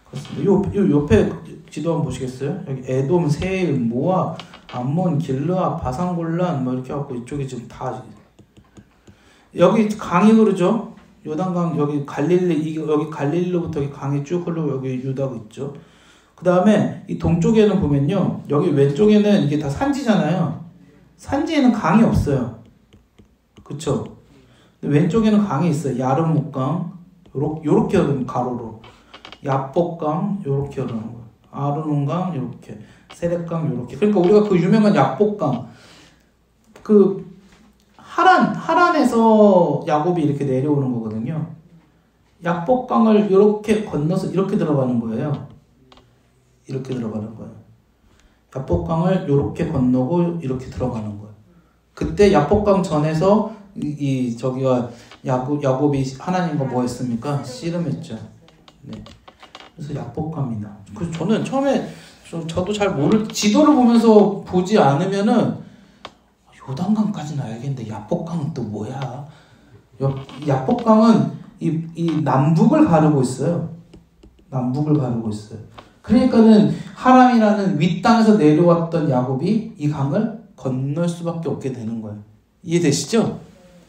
S1: 그렇습니다. 요 옆에 지도 한번 보시겠어요? 여기 에돔, 세일, 모압, 암몬, 길르압, 바산골란 뭐 이렇게 갖고 이쪽에 지금 다 여기 강이 흐르죠. 요단강 여기 여기 갈릴리로부터 여기 강이 쭉 흐르고 여기 유다가 있죠. 그 다음에 이 동쪽에는 보면요, 여기 왼쪽에는 이게 다 산지잖아요. 산지에는 강이 없어요. 그쵸? 근데 왼쪽에는 강이 있어요. 야르묵강, 요렇게 흐르는 가로로. 야복강, 요렇게 흐르는 거예요. 아르논강, 요렇게. 세렉강, 요렇게. 그러니까 우리가 그 유명한 야복강, 그 하란에서 야곱이 이렇게 내려오는 거거든요. 야복강을 이렇게 건너서 이렇게 들어가는 거예요. 이렇게 들어가는 거예요. 야복강을 이렇게 건너고 이렇게 들어가는 거예요. 그때 야복강 전에서 저기가 야곱이 하나님과 뭐 했습니까? 씨름했죠. 네. 그래서 야복강입니다. 그래서 저는 처음에 저도 잘 지도를 보면서 보지 않으면은 요단강까지는 알겠는데 야복강은 또 뭐야? 야복강은 이 남북을 가르고 있어요. 남북을 가르고 있어요. 그러니까는 하람이라는 윗땅에서 내려왔던 야곱이 이 강을 건널 수밖에 없게 되는 거예요. 이해되시죠?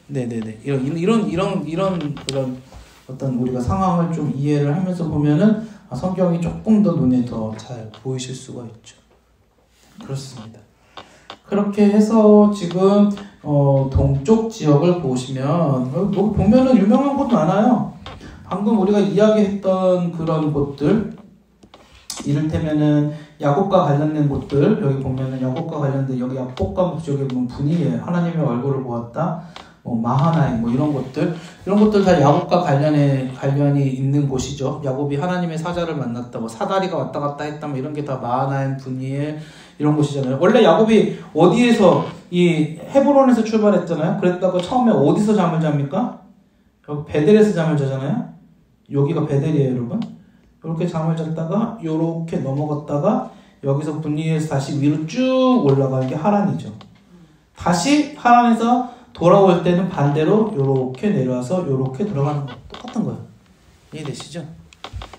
S1: 네네네. 이런 그런 어떤 우리가 상황을 좀 이해를 하면서 보면은 성경이 조금 더 눈에 더 잘 보이실 수가 있죠. 그렇습니다. 그렇게 해서 지금 동쪽 지역을 보시면 뭐 보면은 유명한 곳 많아요. 방금 우리가 이야기했던 그런 곳들, 이를테면은 야곱과 관련된 곳들, 여기 보면은 야곱과 관련된 여기 야복강 지역에 보면 분이에요. 하나님의 얼굴을 보았다. 마하나임 뭐 이런 것들 다 야곱과 관련이 있는 곳이죠. 야곱이 하나님의 사자를 만났다, 뭐 사다리가 왔다 갔다 했다, 뭐 이런 게 다 마하나임, 분이엘 이런 곳이잖아요. 원래 야곱이 어디에서 이 헤브론에서 출발했잖아요. 그랬다가 처음에 어디서 잠을 잡니까? 여기 베델에서 잠을 자잖아요. 여기가 베델이에요, 여러분. 이렇게 잠을 잤다가 요렇게 넘어갔다가 여기서 분이엘에서 다시 위로 쭉 올라가는 게 하란이죠. 다시 하란에서 돌아올 때는 반대로 요렇게 내려와서 요렇게 들어가는 거 똑같은 거예요. 이해되시죠?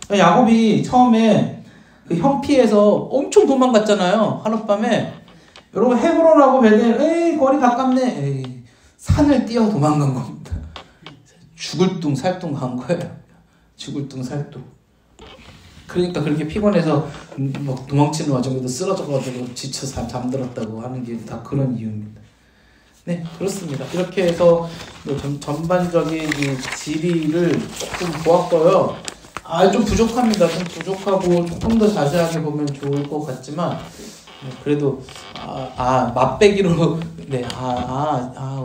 S1: 그러니까 야곱이 처음에 그 형 피해서 엄청 도망갔잖아요. 하룻밤에. 여러분 헤브론하고 베델, 에이 거리 가깝네. 에이, 산을 뛰어 도망간 겁니다. 죽을 둥 살둥 간 거예요. 죽을 둥 살둥. 그러니까 그렇게 피곤해서 막 도망치는 와중에도 쓰러져가지고 지쳐서 잠들었다고 하는 게 다 그런 이유입니다. 네, 그렇습니다. 이렇게 해서 전반적인 이 지리를 조금 보았고요. 좀 부족합니다. 좀 부족하고 조금 더 자세하게 보면 좋을 것 같지만, 그래도 맛배기로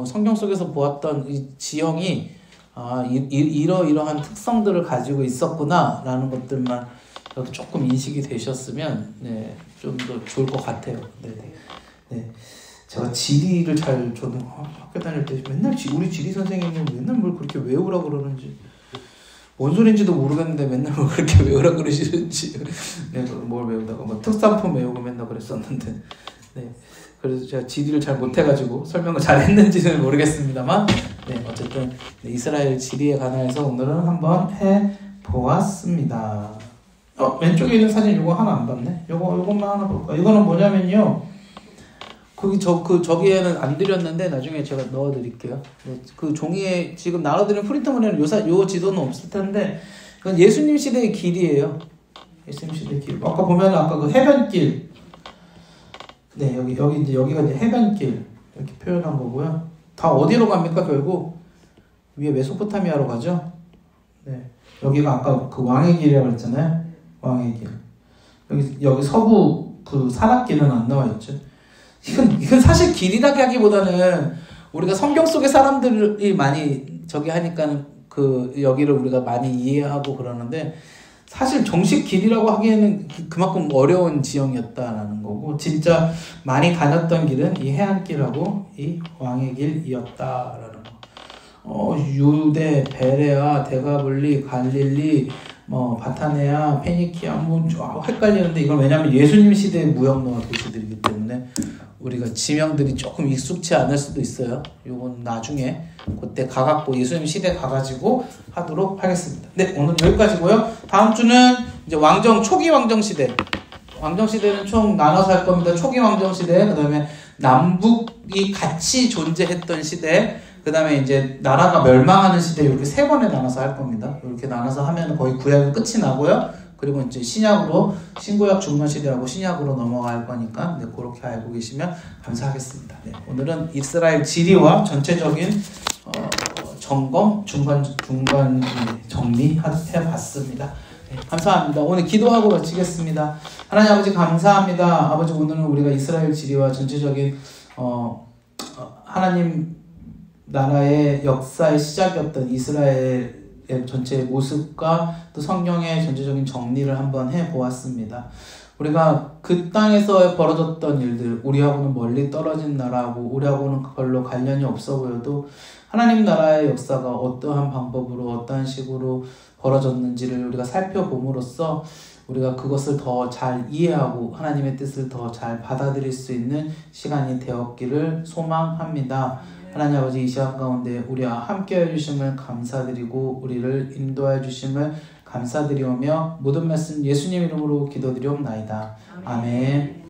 S1: 성경 속에서 보았던 이 지형이 이러이러한 특성들을 가지고 있었구나라는 것들만 조금 인식이 되셨으면 좀 더 좋을 것 같아요. 네. 제가 지리를 저는 학교 다닐 때 맨날 우리 지리 선생님은 맨날 뭘 그렇게 외우라 그러는지, 뭔 소린지도 모르겠는데 맨날 뭘 그렇게 외우라 그러시는지, 뭘 외우다가 뭐 특산품 외우고 맨날 그랬었는데, 그래서 제가 지리를 잘 못해가지고 설명을 잘 했는지는 모르겠습니다만, 어쨌든 이스라엘 지리에 관해서 오늘은 한번 보았습니다. 왼쪽에 있는 사진 이거 하나 안 봤네. 요것만 하나 볼까? 이거는 뭐냐면요. 저기에는 안 드렸는데 나중에 제가 넣어드릴게요. 그 종이에 지금 나눠드린 프린터문에는 요 지도는 없을 텐데 이건 예수님 시대의 길이에요. 예수님 시대의 길. 아까 보면 아까 그 해변길. 네, 여기가 이제 해변길 이렇게 표현한 거고요. 다 어디로 갑니까 결국? 위에 메소포타미아로 가죠. 네, 여기가 아까 그 왕의 길이라고 했잖아요. 왕의 길. 여기 서부 그 산악길은 안 나와 있죠. 이건 사실 길이라기 하기보다는 우리가 성경 속의 사람들이 많이 저기 하니까는 여기를 우리가 많이 이해하고 그러는데 사실 정식 길이라고 하기에는 그만큼 어려운 지형이었다라는 거고 진짜 많이 다녔던 길은 이 해안길하고 이 왕의 길이었다라는 거. 유대, 베레아, 데가블리, 갈릴리, 바타네아, 페니키아 헷갈리는데 이건 왜냐하면 예수님 시대의 무역로가 도시들이기 때문에 우리가 지명들이 조금 익숙치 않을 수도 있어요. 요건 나중에 그때 가갖고 예수님 시대 가가지고 하도록 하겠습니다. 네, 오늘 여기까지고요. 다음 주는 이제 초기 왕정 시대. 왕정 시대는 총 나눠서 할 겁니다. 초기 왕정 시대, 그 다음에 남북이 같이 존재했던 시대, 그 다음에 이제 나라가 멸망하는 시대 이렇게 3번에 나눠서 할 겁니다. 이렇게 나눠서 하면 거의 구약은 끝이 나고요. 그리고 이제 신구약 중간시대하고 신약으로 넘어갈 거니까 네, 그렇게 알고 계시면 감사하겠습니다. 네, 오늘은 이스라엘 지리와 전체적인 점검, 중간 정리해봤습니다. 네, 감사합니다. 오늘 기도하고 마치겠습니다. 하나님 아버지 감사합니다. 아버지 오늘은 우리가 이스라엘 지리와 전체적인 하나님 나라의 역사의 시작이었던 이스라엘의 전체의 모습과 또 성경의 전체적인 정리를 한번 해보았습니다. 우리가 그 땅에서 벌어졌던 일들, 우리하고는 멀리 떨어진 나라하고 우리하고는 별로 관련이 없어 보여도 하나님 나라의 역사가 어떠한 방법으로 어떠한 식으로 벌어졌는지를 우리가 살펴봄으로써 우리가 그것을 더 잘 이해하고 하나님의 뜻을 더 잘 받아들일 수 있는 시간이 되었기를 소망합니다. 하나님 아버지 이 시간 가운데 우리와 함께 해주심을 감사드리고 우리를 인도해 주심을 감사드리오며 모든 말씀 예수님 이름으로 기도드리옵나이다. 아멘.